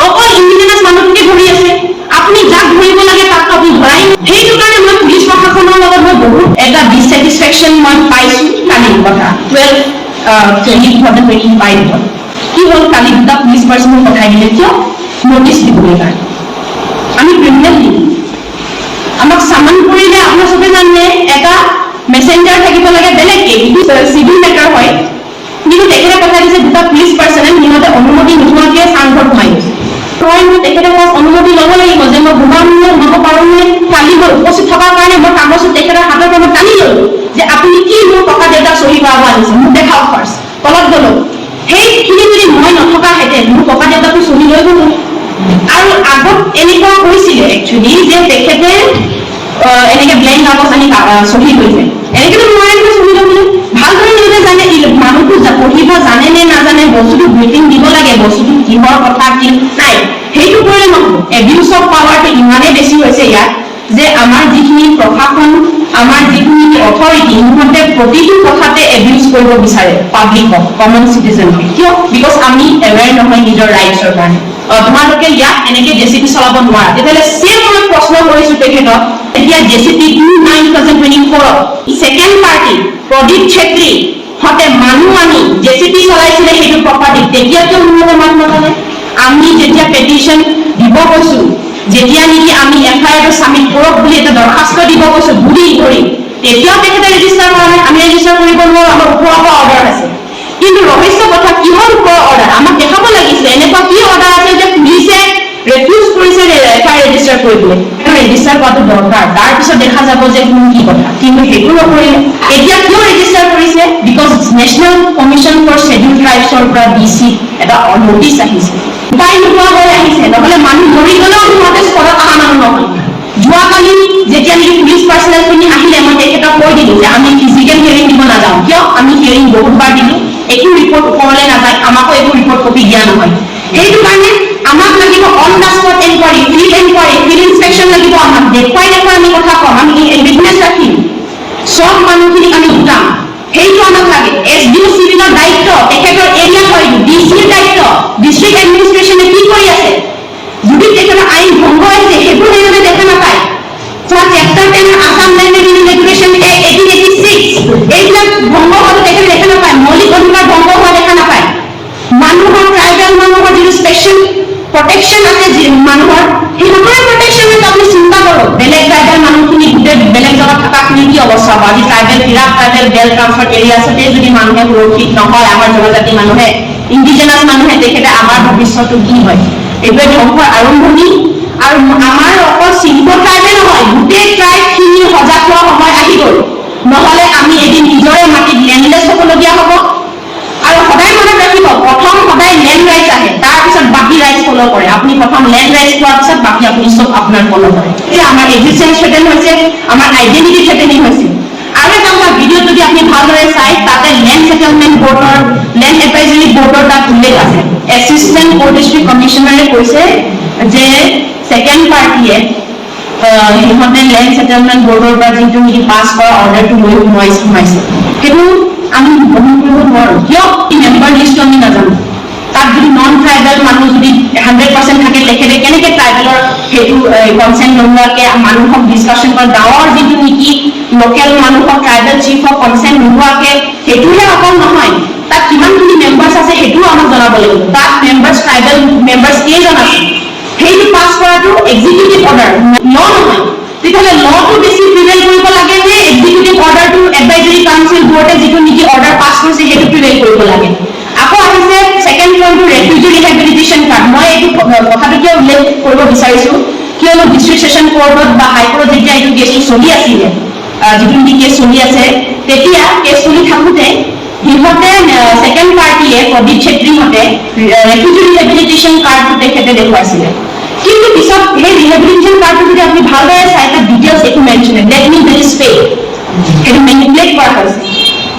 অকল ইণ্ডিজিনাছ মানুহকে ধৰি আছে আপুনি যাক ধৰিব লাগে তাক আপুনি ধৰাই সেইটো কাৰণে মই পুলিচ প্ৰশাসনৰ লগত মই বহুত এটা ডিছেটিছফেকশ্যন মই পাইছো কালিৰ কথা 12/2025 কি হ'ল কালি দুটা পুলিচ পাৰ্চনক পঠাই দিলে কিয় নটিচ দিবলৈ কাৰণে আমি ক্ৰিমিনেল দিম আমাক চামান কৰিলে আপোনাৰ চবে জানে এটা মেছেঞ্জাৰ থাকিব লাগে বেলেগকে চিভিল মেটাৰ হয় কিন্তু তেখেতে পঠাই দিছে দুটা পুলিচ পাৰ্চনে সিহঁতে অনুমতি নোহোৱাকৈ চাংঘৰত সোমাই গৈছে মই তেখেতে মোক অনুমতি ল'ব লাগিব যে মই ঘূৰাম সোমাব পাৰোঁ নে কালি মই উপস্থিত থকাৰ কাৰণে মই কাগজত তেখেতৰ হাতৰ পৰা মই টানি ল'লো যে আপুনি কি মোৰ ককা দেউতাক চহী কৰাব আনিছে মোক দেখাওক ফাৰ্ষ্ট তলত গ'লো সেইখিনি যদি মই নথকাহেঁতেন মোৰ ককা দেউতাকো চহী লৈ গ'লো আৰু আগত এনেকুৱা হৈছিলে একচুৱেলি যে তেখেতে এনেকৈ ব্লেংক কাগজ আনি চহী কৰিছে এনেকৈতো নোৱাৰে চহী ল'বলৈ ভালদৰে নিজে জানে মানুহটো পঢ়িব জানে নে নাজানে, বস্তুটো ব্ৰিফিং দিব লাগে, বস্তুটো কিহৰ কথা কি নাই সেইটো কৰিলে নহ'ব। এবিউজ অফ পাৱাৰটো ইমানেই বেছি হৈছে ইয়াত যে আমাৰ যিখিনি প্ৰশাসন, আমাৰ যিখিনি অথৰিটি, সিহঁতে প্ৰতিটো কথাতে এবিউজ কৰিব বিচাৰে পাব্লিকক, কমন চিটিজেনক। কিয়? বিকজ আমি এৱেৰ নহয় নিজৰ ৰাইটছৰ কাৰণে। তোমালোকে ইয়াত এনেকে জেচিপি চলাব নোৱাৰা। তেতিয়াহ'লে চেম মই প্ৰশ্ন কৰিছো তেখেতক, এতিয়া JCP 2024 second party Pradeep Chhetri হতে মানুহ আনি জেচিপি চলাইছিলে সেইটো প্ৰপাৰ্টি, তেতিয়া কিয় সিহঁতে মাত নামানে? আমি যেতিয়া পেটিশ্যন দিব গৈছো, যেতিয়া নেকি আমি এফআইআৰটো ছাবমিট কৰক বুলি এটা দৰখাস্ত দিব গৈছো ঘূৰি ঘূৰি, তেতিয়াও তেখেতে ৰেজিষ্টাৰ কৰা নাই। আমি ৰেজিষ্টাৰ কৰিব নোৱাৰো, আমাৰ ওপৰৰ পৰা অৰ্ডাৰ আছে। কিন্তু ৰহস্য কথা, কিহৰ ওপৰৰ অৰ্ডাৰ আমাক দেখাব লাগিছিলে। এনেকুৱা কি অৰ্ডাৰ আছে যে পুলিচে ৰেফিউজ কৰিছে এফআইআৰ ৰেজিষ্টাৰ কৰিবলৈ? ৰেজিষ্টাৰ কৰাটো দৰকাৰ, তাৰপিছত দেখা যাব যে কোন কি কথা, কিন্তু সেইটো নকৰিলে। এতিয়া কিয় ৰেজিষ্টাৰ কৰিছে? Because national commission for scheduled ট্ৰাইবছৰ পৰা ডিচি এটা নটিচ আহিছে, উপায় নোপোৱা হৈ আহিছে। নহ'লে মানুহ মৰি গ'লেও সিহঁতে স্পটত অহা মানুহ নহয়। যোৱাকালি যেতিয়া নেকি পুলিচ পাৰ্চনেলখিনি আহিলে, মই তেখেতক কৈ দিলো যে আমি ফিজিকেল হিয়াৰিং দিব নাযাওঁ। কিয়? আমি হিয়াৰিং বহুতবাৰ দিলো, একো ৰিপৰ্ট ওপৰলৈ নাযায়, আমাকো একো ৰিপৰ্ট কপি দিয়া নহয়। সেইটো কাৰণে আমাক লাগিব on the spot enquiry, field enquiry, field inspection লাগিব। আমাক দেখুৱাই আমি কথা কম, আমি উইটনেছ ৰাখিম, চব মানুহখিনিক আমি গোটাম, সেইটো আমাক লাগে। SDO চিভিলৰ দায়িত্ব তেখেতৰ এৰিয়াত হয়, ডিচিৰ দায়িত্ব। ডিষ্ট্ৰিক্ট এডমিনিষ্ট্ৰেশ্যনে কি কৰি আছে? যদি তেখেতৰ আইন ভংগ হৈছে সেইবোৰ তেওঁলোকে দেখা নাপায়। Chapter 10 Assam land regulation act 1886 এইবিলাক ভংগ হোৱাটো তেখেতে দেখা নাপায়, মৌলিক অধিকাৰ ভংগ হোৱা দেখা নাপায়। মানুহৰ ট্ৰাইবেল মানুহৰ যিটো স্পেচিয়েল প্ৰটেকশ্যন আছে মানুহৰ, সিহঁতৰে প্ৰটেকশ্যনত আপুনি চিন্তা কৰক। বেলেগ ট্ৰাইবেল মানুহখিনি গোটেই বেলেগ জেগাত থকাখিনি কি অৱস্থা হ'ব? আজি ট্ৰাইবেল বিৰাট ট্ৰাইবেল বেল ট্ৰান্সফাৰ এৰিয়াছতে যদি মানুহে সুৰক্ষিত নহয়, আমাৰ জনজাতি মানুহে, ইণ্ডিজিনাছ মানুহে, তেখেতে আমাৰ ভৱিষ্যতটো কি হয়? এইটোৱে ধ্বংসৰ আৰম্ভণি। আৰু আমাৰ অকল চিম্পল ট্ৰাইবে নহয়, গোটেই ট্ৰাইবখিনি সজাগ হোৱা সময় আহি গ'ল। নহ'লে আমি এদিন নিজৰে মাটিত লেণ্ডলেছ হ'বলগীয়া হ'ব। আৰু সদায় মনত ৰাখিব, প্ৰথম সদায় লেণ্ড ৰাইটছ আহে, তাৰপিছত বাকী ৰাইটছ ফ'ল' কৰে। আপুনি প্ৰথম লেণ্ড ৰাইটছ পোৱাৰ পিছত বাকী আপুনি চব আপোনাৰ ফ'ল' কৰে। এতিয়া আমাৰ এক্সিষ্টেঞ্চ থ্ৰেটেন হৈছে, আমাৰ আইডেণ্টিটি থ্ৰেটেনিং হৈছে। আৰু এটা আমাৰ ভিডিঅ'ত যদি আপুনি ভালদৰে চাই, তাতে লেণ্ড ছেটেলমেণ্ট বৰ্ডৰ, লেণ্ড এডভাইজৰী বৰ্ডৰ তাত উল্লেখ আছে। এছিষ্টেণ্ট ক'ৰ ডিষ্ট্ৰিক্ট কমিশ্যনাৰে কৈছে যে ছেকেণ্ড পাৰ্টিয়ে সিহঁতে লেণ্ড ছেটেলমেণ্ট বৰ্ডৰ পৰা যিটো নেকি পাছ কৰা অৰ্ডাৰটো লৈ সোমাইছে, সেইটো আমি গ্ৰহণ কৰিব নোৱাৰোঁ। কিয়? মেম্বাৰ লিষ্টটো আমি নাজানো। তাত যদি নন ট্ৰাইবেল মানুহ যদি 100% থাকে, তেখেতে কেনেকৈ ট্ৰাইবেলৰ সেইটো কনচেণ্ট নোলোৱাকৈ মানুহক ডিছকাশ্যন কৰে? গাঁৱৰ যিটো নেকি লোকেল মানুহক ট্ৰাইবেল চিফক কনচেণ্ট নোলোৱাকৈ, সেইটোহে অকল নহয়, তাত কিমানখিনি মেম্বাৰ্ছ আছে সেইটোও আমাক জনাব লাগিব। তাত মেম্বাৰ্ছ, ট্ৰাইবেল মেম্বাৰ্ছ কেইজন আছে, সেইটো পাছ কৰাটো এক্সিকিউটিভ অৰ্ডাৰ, ল নহয়। তেতিয়াহ'লে লটো বেছি প্ৰিভেইল কৰিব লাগে নে এক্সিকিউটিভ অৰ্ডাৰটো এডভাইজৰী কাউন্সিল বৰ্ডে যিটো নেকি অৰ্ডাৰ পাছ কৰিছে সেইটো প্ৰিভেইল কৰিব লাগে? আকৌ আহিছে ছেকেণ্ড পইণ্টটো, ৰেফিউজি ৰিহেবিলিটেশ্যন কাৰ্ড। মই এইটো কথাটো কিয় উল্লেখ কৰিব বিচাৰিছোঁ, কিয়নো ডিষ্ট্ৰিক্ট ছেছন কোৰ্টত বা হাইকোৰ্টত যেতিয়া এইটো কেছটো চলি আছিলে, যিটো নেকি কেছ চলি আছে, তেতিয়া কেছ চলি থাকোঁতে সিহঁতে ছেকেণ্ড পাৰ্টিয়ে প্ৰদীপ ছেত্ৰীহঁতে ৰেফিউজি ৰিহেবিলিটেশ্যন কাৰ্ডটো তেখেতে দেখুৱাইছিলে। কিন্তু পিছত সেই ৰিহেবিলিটেশ্যন কাৰ্ডটো যদি আপুনি ভালদৰে চাই, তাত ডিটেইলছ একো মেনশ্যন নাই। That mean that is fake, সেইটো মেনিপুলেট কৰা হৈছে।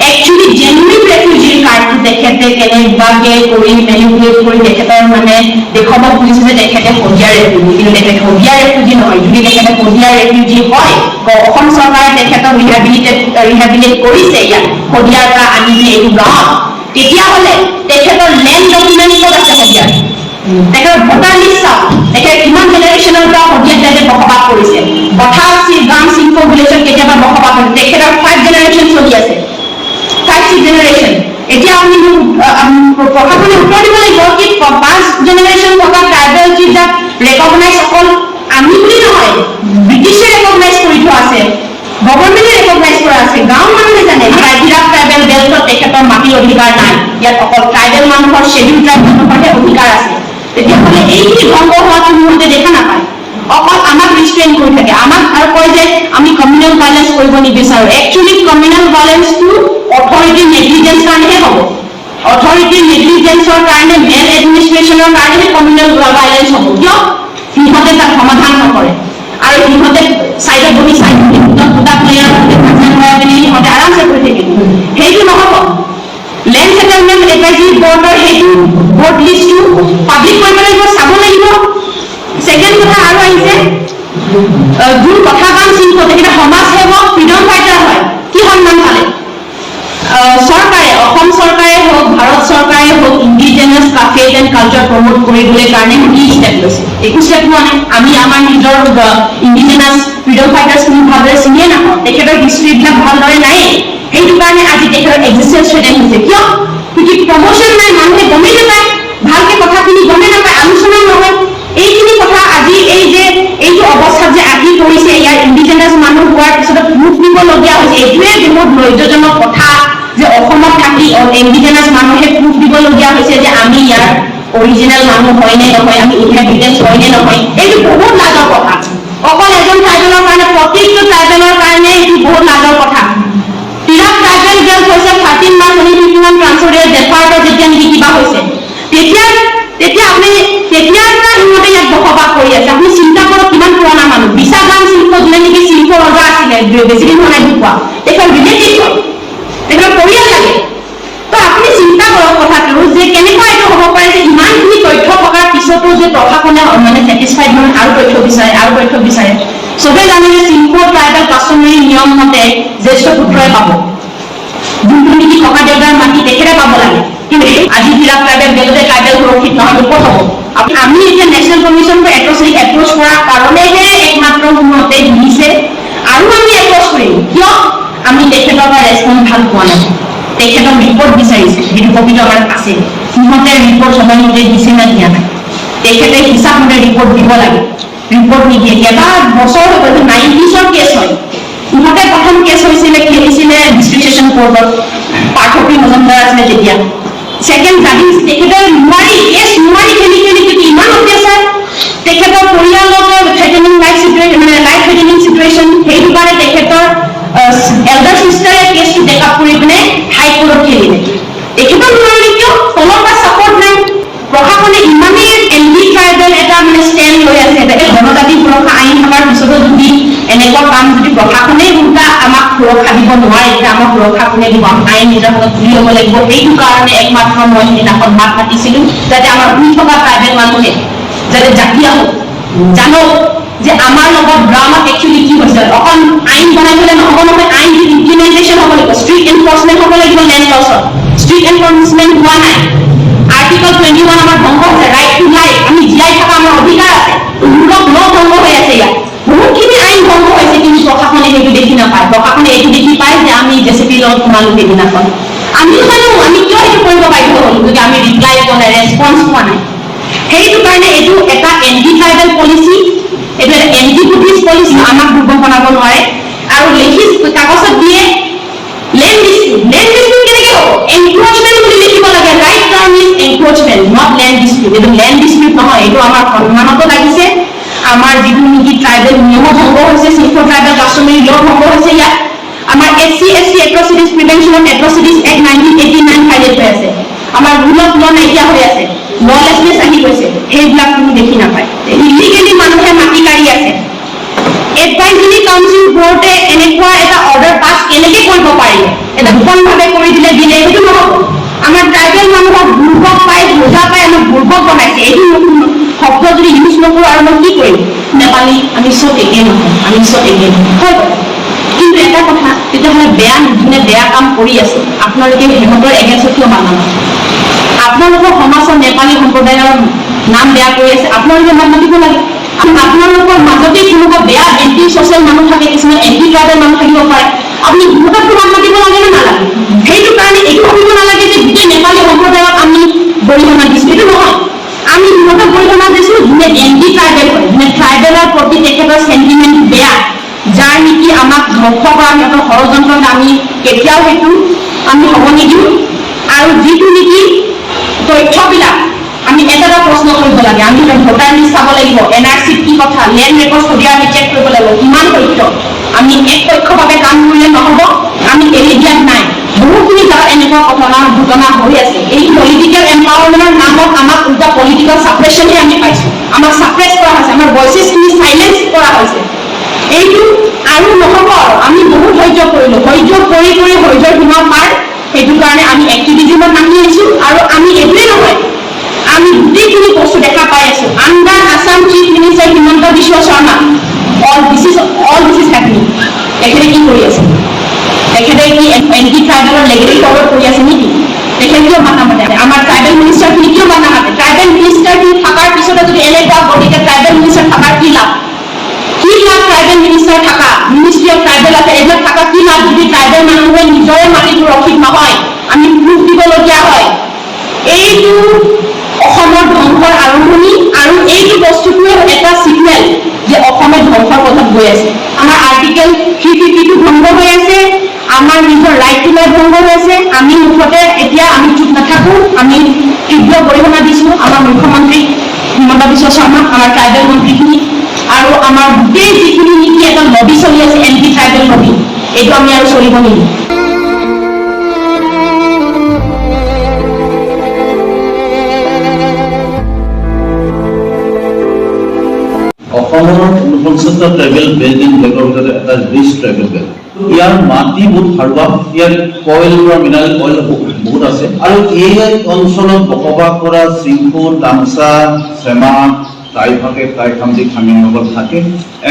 একচুৱেলি জেনুইন ৰেফিউজিৰ কাৰ্ডটো তেখেতে কেনেবাকে কৰি মেনিপুলেট কৰি তেখেতৰ মানে দেখুৱাব খুজিছে যে তেখেতে শদিয়াৰ ৰেফিউজি, কিন্তু তেখেতে শদিয়াৰ ৰেফিউজি নহয়। যদি তেখেতে শদিয়াৰ ৰেফিউজি হয়, অসম চৰকাৰে তেখেতক ৰিহেবিলিটেট কৰিছে ইয়াত শদিয়াৰ পৰা আনি এইটো গাঁৱত, তেতিয়াহ'লে তেখেতৰ লেণ্ড ডকুমেণ্ট ক'ত আছে শদিয়াৰ? তেখেতৰ ভোটাৰ লিষ্ট চাওক, তেখেতে কিমান জেনেৰেশ্যনৰ পৰা শদিয়াত তেখেতে বসবাস কৰিছে। কথা গাঁও চিংফো ভিলেজত কেতিয়াবা বসবাস কৰিছে, তেখেতৰ 5 জেনেৰেশ্যন চলি আছে, 5-6 জেনেৰেশ্যন। এতিয়া আপুনি প্ৰশাসনে উত্তৰ দিব লাগিব কি 5 জেনেৰেশ্যন থকা ট্ৰাইবেল যিবিলাক ৰেকগনাইজ অকল আমি বুলি নহয়, ব্ৰিটিছে ৰেকগনাইজ কৰি থোৱা আছে, গভৰ্ণমেণ্টে ৰেকগনাইজ কৰা আছে, গাঁৱৰ মানুহে জানে বিৰাট ট্ৰাইবেল বেল্টত তেখেতৰ মাটিৰ অধিকাৰ নাই। ইয়াত অকল ট্ৰাইবেল মানুহৰ, শ্বেডিউল ট্ৰাইব মানুহৰহে অধিকাৰ আছে। তেতিয়াহ'লে এইখিনি ভংগ হোৱাটো সিহঁতে দেখা নাপায়, অকল আমাক ৰিষ্ট্ৰেইন কৰি থাকে, আমাক আৰু কয় যে আমি কমিউনেল ভাইলেঞ্চ কৰিব নিবিচাৰোঁ। একচুৱেলি কমিউনেল ভাইলেঞ্চটো অথৰিটিৰ নেগলিজেঞ্চ কাৰণেহে হ'ব। অথৰিটিৰ নেগলিজেঞ্চৰ কাৰণে, মেল এডমিনিষ্ট্ৰেশ্যনৰ কাৰণেহে কমিউনেল ভাইলেঞ্চ হ'ব। কিয়? সিহঁতে তাক সমাধান নকৰে আৰু সিহঁতে চাইডত বহি চাই সিহঁতে আৰামছে কৰি থাকিব। সেইটো নহয় বৰ্ডৰ সেইটো বৰ্ড লিষ্টটো পাব্লিক কৰিব লাগিব, চাব লাগিব। ছেকেণ্ড কথা আৰু আহিছে যোন কথা কাম শিল্প তেখেতে সমাজ সেৱক ফ্ৰীডম ফাইটাৰ হয়, কি সন্মান পালে? চৰকাৰে, অসম চৰকাৰে হওক, ভাৰত চৰকাৰে হওক, indigenous faith and culture promote কৰিবলৈ কাৰণে কি ষ্টেপ লৈছে? একো ষ্টেপ লোৱা নাই। আমি আমাৰ নিজৰ ইণ্ডিজিনাছ ফ্ৰীডম ফাইটাৰ্ছ খিনি ভালদৰে চিনিয়ে নাপাওঁ, তেখেতৰ হিষ্ট্ৰীবিলাক ভালদৰে নাই। সেইটো কাৰণে আজি তেখেতৰ এক্সিষ্টেঞ্চ থ্ৰেটেন হৈছে। কিয়? প্ৰমোশ্যন নাই, মানুহে গমেই নাপায়, ভালকে কথাখিনি গমেই নাপায়, আলোচনা নহয়। এইখিনি কথা আজি এই যে এইটো অৱস্থাত যে আহি পৰিছে, ইয়াৰ ইণ্ডিজিনাছ মানুহ হোৱাৰ পিছত মুখ দিবলগীয়া হৈছে, এইটোৱে বহুত লজ্জাজনক কথা যে অসমত থাকি ইণ্ডিজিনাছ মানুহে প্ৰুফ দিবলগীয়া হৈছে যে আমি ইয়াৰ অৰিজিনেল মানুহ হয় নে নহয়, আমি ইনহেবিটেন্স হয় নে নহয়। এইটো বহুত লাজৰ কথা, অকল এজন ট্ৰাইবেলৰ কাৰণে, প্ৰত্যেকটো ট্ৰাইবেলৰ কাৰণে এইটো বহুত লাজৰ কথা। তিৰাপ ট্ৰাইবেল গেল হৈছে 13 মাহ 2021 ট্ৰান্সফাৰ ডেফাৰ্টৰ যেতিয়া নেকি কিবা হৈছে, তেতিয়া আপুনি তেতিয়াৰ পৰা সিহঁতে ইয়াত বসবাস কৰি আছে। আপুনি চিন্তা কৰক কিমান পুৰণা মানুহ। বিশাগান শিল্প যোনে নেকি শিল্প ৰজা আছিলে, বেছিদিন হোৱা নাই ঢুকুৱা, তেখেতৰ ৰিলেটিভ হয়, তেখেতৰ পৰিয়াল লাগে। তো আপুনি চিন্তা কৰক কথাটো যে কেনেকুৱা এইটো হ'ব পাৰে যে ইমানখিনি তথ্য থকাৰ পিছতো যে প্ৰশাসনে মানে ছেটিছফাইড নহয়, আৰু তথ্য বিচাৰে। চবে জানে যে শিল্প ট্ৰাইবেল কাষ্টমাৰী নিয়ম মতে জ্যেষ্ঠ পুত্ৰই পাব, যোনটো নেকি ককা দেউতাৰ মাটি তেখেতে পাব লাগে। কিন্তু আজি তিৰাপ ট্ৰাইবেল বেলেগে ট্ৰাইবেল সুৰক্ষিত নহয়, ক'ত হ'ব? আমি এতিয়া নেশ্যনেল কমিশ্যন ফৰ এট্ৰচিটিক এপ্ৰ'চ কৰাৰ কাৰণেহে একমাত্ৰ সিহঁতে দিছে, আৰু আমি এপ্ৰ'চ কৰিম। কিয়? আমি তেখেতৰ পৰা ৰেছপন্স ভাল পোৱা নাই, তেখেতৰ ৰিপৰ্ট বিচাৰিছে, সেইটো কপিটো আমাৰ আছে। সিহঁতে ৰিপৰ্ট সময়মতে দিছে নে দিয়া নাই, তেখেতে হিচাপ মতে ৰিপৰ্ট দিব লাগে, ৰিপৰ্ট নিদিয়ে। এটা বছৰ হৈ গ'ল, 90s কেছ হয়। ইহঁতে প্ৰথম কেছ হৈছিলে, খেলিছিলে ডিষ্ট্ৰিক্ট ছেছন কোৰ্টত, পাৰ্থপ্ৰী মজুমদাৰ আছিলে তেতিয়া। ছেকেণ্ড জাডিং তেখেতে কেছ নোৱাৰি খেলি ইমান অত্যাচাৰ, তেখেতৰ পৰিয়ালৰ থ্ৰেটেনিং লাইফ থ্ৰেটেনিং চিটুৱেশ্যন, সেইটো কাৰণে তেখেতৰ এল্ডাৰ চিষ্টাৰে কেছটো টেক আপ কৰি পিনে হাইকোৰ্টত খেলিলে। তেখেতৰ নোৱাৰিলে কিয়? তলৰ পৰা ছাপৰ্ট নাই। প্ৰশাসনে ইমানেই এণ্টি ট্ৰাইবেল এটা মানে ষ্টেণ্ড লৈ আছে, জনজাতি সুৰক্ষা আইন থকাৰ পিছতো যদি এনেকুৱা কাম যদি প্ৰশাসনেই উল্টা আমাক সুৰক্ষা দিব নোৱাৰে, তেতিয়া আমাক সুৰক্ষা কোনে দিব? আইন নিজৰ হাতত তুলি ল'ব লাগিব। সেইটো কাৰণে একমাত্ৰ মই সেইদিনাখন মাত মাতিছিলো, যাতে আমাৰ শুই থকা ট্ৰাইবেল মানুহে যাতে জাতি আহক, জানক যে আমাৰ লগত ড্ৰামাত একচুৱেলি কি হৈছে। অকল আইন বনাই পেলাই নহ'ব নহয়, আইন ইমপ্লিমেণ্টেশ্যন হ'ব লাগিব, ষ্ট্ৰিক্ট এনফৰ্চমেণ্ট হ'ব লাগিব। লেণ্ড লছত ষ্ট্ৰিক্ট এনফৰ্চমেণ্ট হোৱা নাই। আৰ্টিকল 21 আমাৰ ভংগ হৈছে, ৰাইট টু লাইফ, আমি জীয়াই থকা আমাৰ অধিকাৰ আছে, ভংগ হৈ আছে। ইয়াত বহুতখিনি আইন ভংগ হৈছে, কিন্তু প্ৰশাসনে সেইটো দেখি নাপায়। প্ৰশাসনে এইটো দেখি পায় যে আমি জেচিপিৰ লগত সোমালো সেইদিনাখন। আমিও জানো আমি কিয় সেইটো কৰিব বাধ্য হ'লো, যদি আমি ৰিপ্লাই পোৱা নাই, ৰেছপন্স পোৱা নাই। সেইটো কাৰণে এইটো এটা এণ্টি ট্ৰাইবেল পলিচি, এইটো এটা এণ্টি বুদ্ধিষ্ট পলিচি, আমাক দুৰ্বল বনাব নোৱাৰে। আৰু কাগজত দিয়ে লেণ্ড ডিস্পিউট কেনেকৈ হ'ব? এনক্ৰচমেণ্ট বুলি লিখিব লাগে। Right term is encroachment, not land dispute. এইটো লেণ্ড ডিস্পিউট নহয়, এইটো আমাৰ সন্মানতো লাগিছে। আমাৰ যিটো নেকি ট্ৰাইবেল নিয়ম ভংগ হৈছে, শিল্প ট্ৰাইবেল কাষ্টমাৰী ল ভংগ হৈছে। ইয়াত আমাৰ SC/ST atrocities prevention of atrocities act 1989 violate হৈ আছে। আমাৰ ৰুল অফ ল নাইকিয়া হৈ আছে, ললেছনেছ আহি গৈছে। সেইবিলাক কোনো দেখি নাপায়। ইলিগেলি মানুহে মাটি কাঢ়ি আছে। এডভাইজৰী কাউন্সিল বোৰ্ডে এনেকুৱা এটা অৰ্ডাৰ পাছ কেনেকৈ কৰিব পাৰিলে? এটা গোপনভাৱে কৰি দিলে, সেইটো নহ'ব। আমাৰ ট্ৰাইবেল মানুহক দুৰ্ভোগ পাই, বোজা পাই আমাক দুৰ্ভোগ বনাইছে। এইটো শব্দ যদি ইউজ নকৰোঁ আৰু মই কি কৰিম? নেপালী আমি চব একে নহয়, আমি চব একে নহয়। কিন্তু এটা কথা, তেতিয়াহ'লে যোনে বেয়া কাম কৰি আছে, আপোনালোকে সিহঁতৰ এগেইনষ্টত কিয় মানা নাই? আপোনালোকৰ সমাজৰ নেপালী সম্প্ৰদায়ৰ নাম বেয়া কৰি আছে, আপোনালোকে মাত মাতিব লাগে। আপোনালোকৰ মাজতে কোনোবা বেয়া এণ্টি ছ'চিয়েল মানুহ থাকে, কিছুমান এণ্টি ট্ৰাইবেল মানুহ থাকিব পাৰে, আপুনি সিহঁতকতো মাত মাতিব লাগে নে নালাগে? সেইটো কাৰণে এইটো ভাবিব নালাগে যে গোটেই নেপালী সম্প্ৰদায়ক আমি গৰিহণা দিছোঁ, এইটো নহয়। আমি সিহঁতক গৰিহণা দিছোঁ যোনে এণ্টি ট্ৰাইবেল হয়, যোনে ট্ৰাইবেলৰ প্ৰতি তেখেতৰ চেণ্টিমেণ্ট বেয়া, যাৰ নেকি আমাক ধ্বংস কৰা সিহঁতৰ ষড়যন্ত্ৰত আমি কেতিয়াও সেইটো আমি হ'ব নিদিওঁ। আৰু যিটো নেকি তথ্যবিলাক আমি এটা প্ৰশ্ন কৰিব লাগে, আমি ভোটাৰ লিষ্ট চাব লাগিব, NRCত কি কথা, লেণ্ড ৰেকৰ্ড সদিয়া আমি চেক কৰিব লাগিব, কিমান তথ্য। আমি একপক্ষভাৱে কাম কৰিলে নহ'ব, আমি এৰি দিয়াত নাই। বহুখিনি জাগাত এনেকুৱা ঘটনা হৈ আছে। এই পলিটিকেল এম্পাৱাৰমেণ্টৰ নামত আমাক উল্টা পলিটিকেল ছাপ্ৰেছনহে আমি পাইছোঁ। আমাক ছাপ্ৰেছ কৰা হৈছে, আমাৰ ভইচেছখিনি চাইলেঞ্চ কৰা হৈছে। এইটো আৰু নহ'ব। আৰু আমি বহুত ধৈৰ্য কৰিলোঁ, ধৈৰ্যৰ সীমা পাৰ সেইটো কাৰণে আমি এক্টিভিজমত নামি আহিছো আৰু আমি এইটোৱে নহয় আমি গোটেইখিনি বস্তু দেখা পাই আছো under Assam chief minister Himanta Biswa Sarma all this is happening তেখেতে কি কৰি আছে তেখেতে কি এন্টি ট্ৰাইবেলৰ লেগেলি ফৰৱাৰ্ড কৰি আছে নেকি তেখেতে কিয় মাথা মাতে আমাৰ ট্ৰাইবেল মিনিষ্টাৰখিনি কিয় মাথা মাতে ট্ৰাইবেল মিনিষ্টাৰখিনি থকাৰ পিছতে যদি এনেকুৱা গতিকে ট্ৰাইবেল মিনিষ্টাৰ থকাৰ কি লাভ ট্ৰাইবেল মিনিষ্টাৰ থকা মিনিষ্ট্ৰী অফ ট্ৰাইবেল আছে এইবিলাক থকা কি লাভ যদি ট্ৰাইবেল মানুহে নিজৰে মাটিটো ৰক্ষিত নহয় আমি প্ৰুফ দিবলগীয়া হয় এইটো অসমৰ ধ্বংসৰ আৰম্ভণি আৰু এইটো বস্তুটোৱে এটা চিগনেল যে অসমে ধ্বংসৰ পথত গৈ আছে আমাৰ আৰ্টিকেল 352 ভংগ হৈ আছে আমাৰ নিজৰ ৰাইট টু লাইফ ভংগ হৈ আছে আমি মুঠতে এতিয়া আমি চুপ নাথাকো আমি তীব্ৰ গৰিহণা দিছো আমাৰ মুখ্যমন্ত্ৰী হিমন্ত বিশ্ব শৰ্মা আমাৰ ট্ৰাইবেল মন্ত্ৰীখিনি আৰু আমাৰ গোটেই যিখিনি নীতি এটা লবি চলি আছে এন্টি ট্ৰাইবেল লবি এইটো আমি আৰু চলিব নিদিওঁ অসমৰ 49টা ট্ৰাইবেল বেল্ট ইন ব্লেকৰ ভিতৰত এটা ৰিচ ট্ৰাইবেল বেল্ট ইয়াৰ মাটি বহুত সাৰুৱা ইয়াৰ কইল বা মিনাৰেল অইল বহুত আছে আৰু এই অঞ্চলত বসবাস কৰা চিংফু টাংচা চেমা টাইফাকে টাইখামদি খামিনসকল থাকে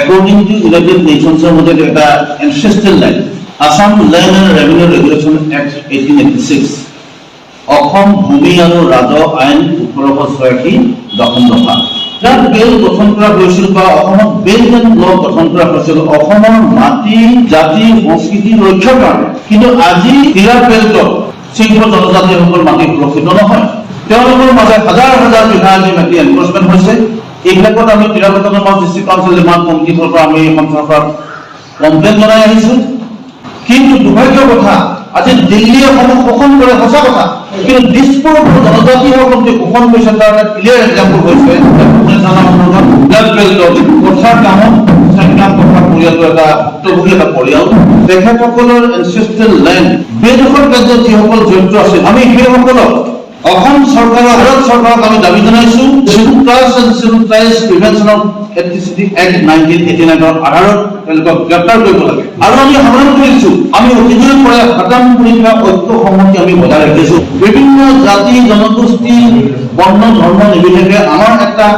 একৰ্ডিং টু ইউনাইটেড নেশ্যনছৰ মতে এটা ancestral line Assam land and revenue regulation act 1886 Assam ভূমি আৰু ৰাজহ আইন 1886 দশম দফা যাৰ বেল গঠন কৰা হৈছিল বা অসমত বেল্ট এণ্ড ল গঠন কৰা হৈছিল অসমৰ মাটি জাতি সংস্কৃতি ৰক্ষাৰ কাৰণে কিন্তু আজি হীৰা বেল্টত চিংফু জনজাতিসকল মাটি সুৰক্ষিত নহয় তেওঁলোকৰ মাজত হাজাৰ হাজাৰ বিঘা মাটি এনক্ৰচমেণ্ট হৈছে এইবিলাকত আমি নিৰাপত্তা ডিষ্ট্ৰিক্ট কাউন্সিল নিৰ্মাণ কমিটিৰ পৰা আমি এখন চৰকাৰ কমপ্লেইন জনাই আহিছো কিন্তু দুৰ্ভাগ্যৰ কথা আজি দিল্লীয়ে অসমক শোষণ কৰে সঁচা কথা কিন্তু দিছপুৰ জনজাতিসকলক যে শোষণ কৰিছে তাৰ এটা ক্লিয়াৰ এক্সাম্পল হৈছে কথাৰ কামত কথা পৰিয়ালৰ এটা ভুক্তভোগী এটা পৰিয়াল তেখেতসকলৰ এনচেষ্ট্ৰেল লেণ্ড বেদখল কাৰ্যত যিসকল জড়িত আছে আমি সেইসকলক অসম চৰকাৰৰ ভাৰত চৰকাৰক আমি দাবী জনাইছো schedule caste and schedule tribes prevention of atrocity act 1989 আধাৰত তেওঁলোকক গ্ৰেপ্তাৰ কৰিব লাগে আৰু আমি আহ্বান কৰিছো আমি অতীজৰে পৰা খতম পৰীক্ষা ঐক্য সংহতি আমি বজাই ৰাখিছো বিভিন্ন জাতি জনগোষ্ঠী বৰ্ণ ধৰ্ম নিৰ্বিশেষে আমাৰ এটা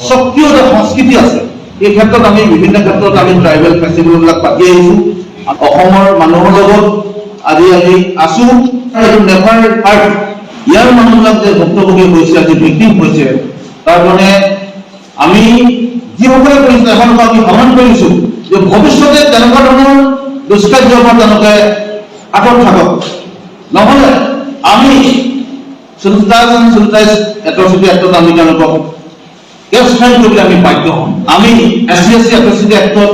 সক্ৰিয় এটা সংস্কৃতি আছে এই ক্ষেত্ৰত আমি বিভিন্ন ক্ষেত্ৰত আমি ট্ৰাইবেল ফেষ্টিভেলবিলাক পাতি আহিছো অসমৰ মানুহৰ লগত আজি আমি আছো এইটো নেভাৰ আৰ্ট ইয়াৰ মানুহবিলাক যে ভুক্তভোগী হৈছে আজি ভিক্টিম হৈছে তাৰ মানে আমি যিসকলে কৰিছে এখনক আমি আহ্বান কৰিছো যে ভৱিষ্যতে তেনেকুৱা ধৰণৰ দুষ্কাৰ্যৰ পৰা তেওঁলোকে আঁতৰত থাকক নহ'লে আমি এট্ৰচিটি এক্টত আমি তেওঁলোকক কেছ ফাইল কৰিবলৈ আমি বাধ্য হ'ম আমি SC এট্ৰচিটি এক্টত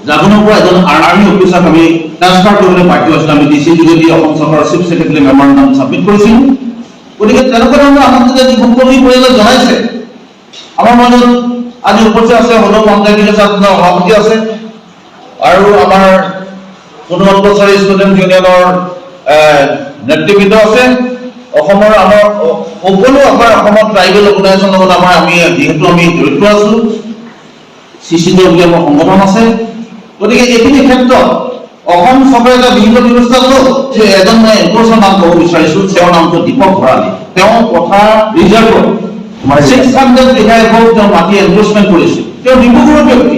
জাগোনৰ পৰা এজন আৰ্মি অফিচাৰক আমি ট্ৰান্সফাৰ কৰিবলৈ বাধ্য হৈছিলোঁ আমি DC যোগেদি অসম চৰকাৰৰ চিফ ছেক্ৰেটাৰী মেমৰেণ্ডাম ছাবমিট কৰিছিলোঁ গতিকে তেনেকুৱা ধৰণৰ আমাক যদি ভুক্তভোগী পৰিয়ালে জনাইছে আমাৰ মাজত আজি উপস্থিত আছে হলেও মন্ত্ৰী সভাপতি আছে আৰু আমাৰ পুনৰবছৰী ষ্টুডেণ্ট ইউনিয়নৰ নেতৃবৃন্দ আছে অসমৰ আমাৰ সকলো আমাৰ অসমৰ ট্ৰাইবেল অৰ্গেনাইজেশ্যনৰ লগত আমাৰ আমি যিহেতু আমি জড়িত আছো CCD বুলি আমাৰ সংগঠন আছে গতিকে এইখিনি ক্ষেত্ৰত অসম চৰকাৰে এটা বিহিত ব্যৱস্থা লওক যে এজন মই এনক্ৰচৰ নাম ক'ব বিচাৰিছো তেওঁৰ নামটো দীপক ভৰালী তেওঁ কথা ৰিজাৰ্ভত 600 বিঘা একৰ তেওঁ মাটি এনক্ৰচমেণ্ট কৰিছে তেওঁ ডিব্ৰুগড়ৰ ব্যক্তি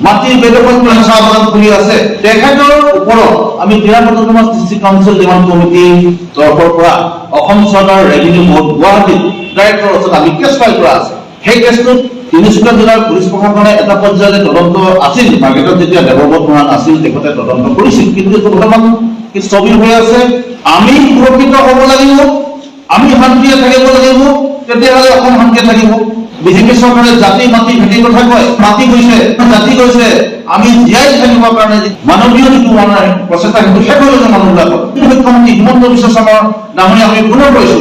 মাটিৰ বেদখল কৰি চাহ বাগান খুলি আছে তেখেতৰ ওপৰত আমি নিৰাপত্তা ডিষ্ট্ৰিক্ট কাউন্সিল নিৰ্মাণ কমিটিৰ তৰফৰ পৰা অসম চৰকাৰৰ ৰেভিনিউ বৰ্ড গুৱাহাটীত ডাইৰেক্টৰ ওচৰত আমি কেছ ফাইল কৰা আছে সেই কেছটোত তিনিচুকীয়া জিলাৰ পুলিচ প্ৰশাসনে এটা পৰ্যায়ত তদন্ত আছিল মাৰ্কেটত যেতিয়া দেৱব্ৰত মৰাণ আছিল তেখেতে তদন্ত কৰিছিল কিন্তু বৰ্তমান স্থবিৰ হৈ আছে আমি সুৰক্ষিত হ'ব লাগিব আমি শান্তিৰে থাকিব লাগিব তেতিয়াহ'লে অসম শান্তিৰে থাকিব বিজেপি চৰকাৰে জাতি মাটি ভেটিৰ কথা কয় মাটি গৈছে জাতি গৈছে আমি জীয়াই থাকিবৰ কাৰণে মানৱীয় যিটো আমাৰ প্ৰচেষ্টা সেইটো শেষ হৈ গৈছে মানুহবিলাকৰ মুখ্যমন্ত্ৰী হিমন্ত বিশ্ব শৰ্মাৰ নামনি আমি পুনৰ কৈছো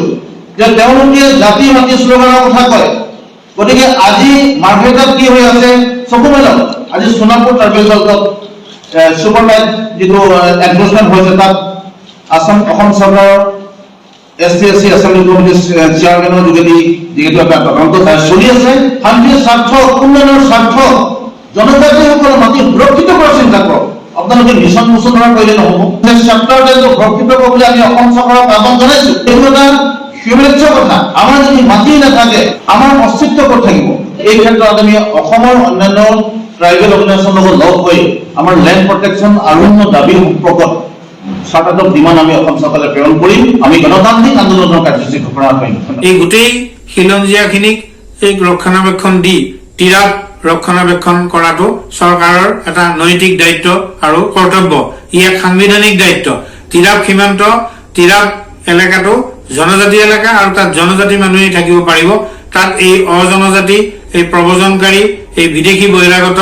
যে তেওঁলোকে জাতি মাটি শ্লোগানৰ কথা কয় গতিকে আজি মাৰ্কেটত কি হৈ আছে চকু মেলক আজি সোণাপুৰ ট্ৰাইবেল বেল্টত ছুপাৰ লাইট যিটো এনক্ৰচমেণ্ট হৈছে তাত অসম চৰকাৰৰ SC এছেম্বলি কমিটিৰ চেয়াৰমেনৰ যোগেদি যিহেতু এটা তদন্ত চলি আছে শান্তিৰ স্বাৰ্থ উন্নয়নৰ স্বাৰ্থ জনজাতিসকলৰ মাটি সুৰক্ষিত কৰাৰ চিন্তা কৰক আপোনালোকে মিছন বসুন্ধৰা কৰিলে নহ'ব। চেপ্টাৰ 10 ভৰ্তি কৰিব বুলি আমি অসম চৰকাৰক আহ্বান জনাইছো। এইটো এটা হিউমেনিটিৰ কথা। আমাৰ যদি মাটি নাথাকে আমাৰ অস্তিত্ব ক'ত থাকিব? এই ক্ষেত্ৰত আমি অসমৰ অন্যান্য ট্ৰাইবেল অৰ্গেনাইজেশ্যনৰ লগত লগ হৈ আমাৰ লেণ্ড প্ৰটেকশ্যন আৰু অন্য দাবী সম্পৰ্কত চাৰ্টাৰ অফ ডিমাণ্ড আমি অসম চৰকাৰলৈ প্ৰেৰণ কৰিম। আমি গণতান্ত্ৰিক আন্দোলনৰ কাৰ্যসূচী ঘোষণা কৰিম। এই গোটেই খিলঞ্জীয়াখিনিক এই ৰক্ষণাবেক্ষণ দি তিৰাপ ৰক্ষণাবেক্ষণ কৰাটো চৰকাৰৰ এটা নৈতিক দায়িত্ব আৰু কৰ্তব্য। ই এক সাংবিধানিক দায়িত্ব। তিৰাপ সীমান্ত, তিৰাপ এলেকাটো জনজাতি এলেকা আৰু তাত জনজাতি মানুহেই থাকিব পাৰিব। তাত এই অজনজাতি, এই প্ৰব্ৰজনকাৰী, এই বিদেশী বহিৰাগত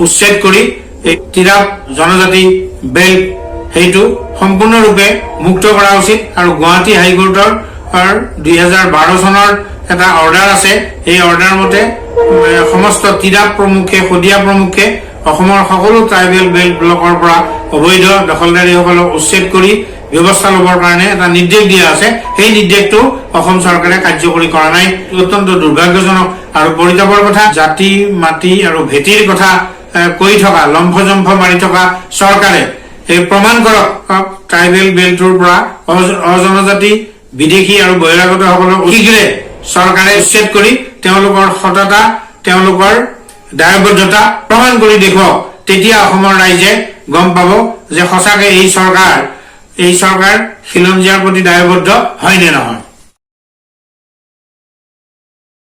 উচ্ছেদ কৰি এই তিৰাপ জনজাতি বেল্ট সেইটো সম্পূৰ্ণৰূপে মুক্ত কৰা উচিত। আৰু গুৱাহাটী হাইকোৰ্টৰ 2012 চনৰ এটা অৰ্ডাৰ আছে। এই অৰ্ডাৰ মতে সমস্ত তিৰাপ প্ৰমুখে, শদিয়া প্ৰমুখে অসমৰ সকলো ট্ৰাইবেল বেল্ট ব্লকৰ পৰা অবৈধ দখলদাৰীসকলক উচ্ছেদ কৰি ব্যৱস্থা ল'বৰ কাৰণে এটা নিৰ্দেশ দিয়া আছে। সেই নিৰ্দেশটো অসম চৰকাৰে কাৰ্যকৰী কৰা নাই। অত্যন্ত দুৰ্ভাগ্যজনক আৰু পৰিতাপৰ কথা। জাতি, মাটি আৰু ভেটিৰ কথা কৈ থকা, লম্ফজম্ফ মাৰি থকা চৰকাৰে এই প্ৰমাণ কৰক ট্ৰাইবেল বেল্টৰ পৰা অজনজাতি, বিদেশী আৰু বহিৰাগতসকলক শীঘ্ৰে চৰকাৰে উচ্ছেদ কৰি তেওঁলোকৰ সততা, তেওঁলোকৰ দায়বদ্ধতা প্ৰমাণ কৰি দেখুৱাওক। তেতিয়া অসমৰ ৰাইজে গম পাব যে সঁচাকে এই চৰকাৰ খিলঞ্জীয়াৰ প্ৰতি দায়বদ্ধ হয় নে নহয়।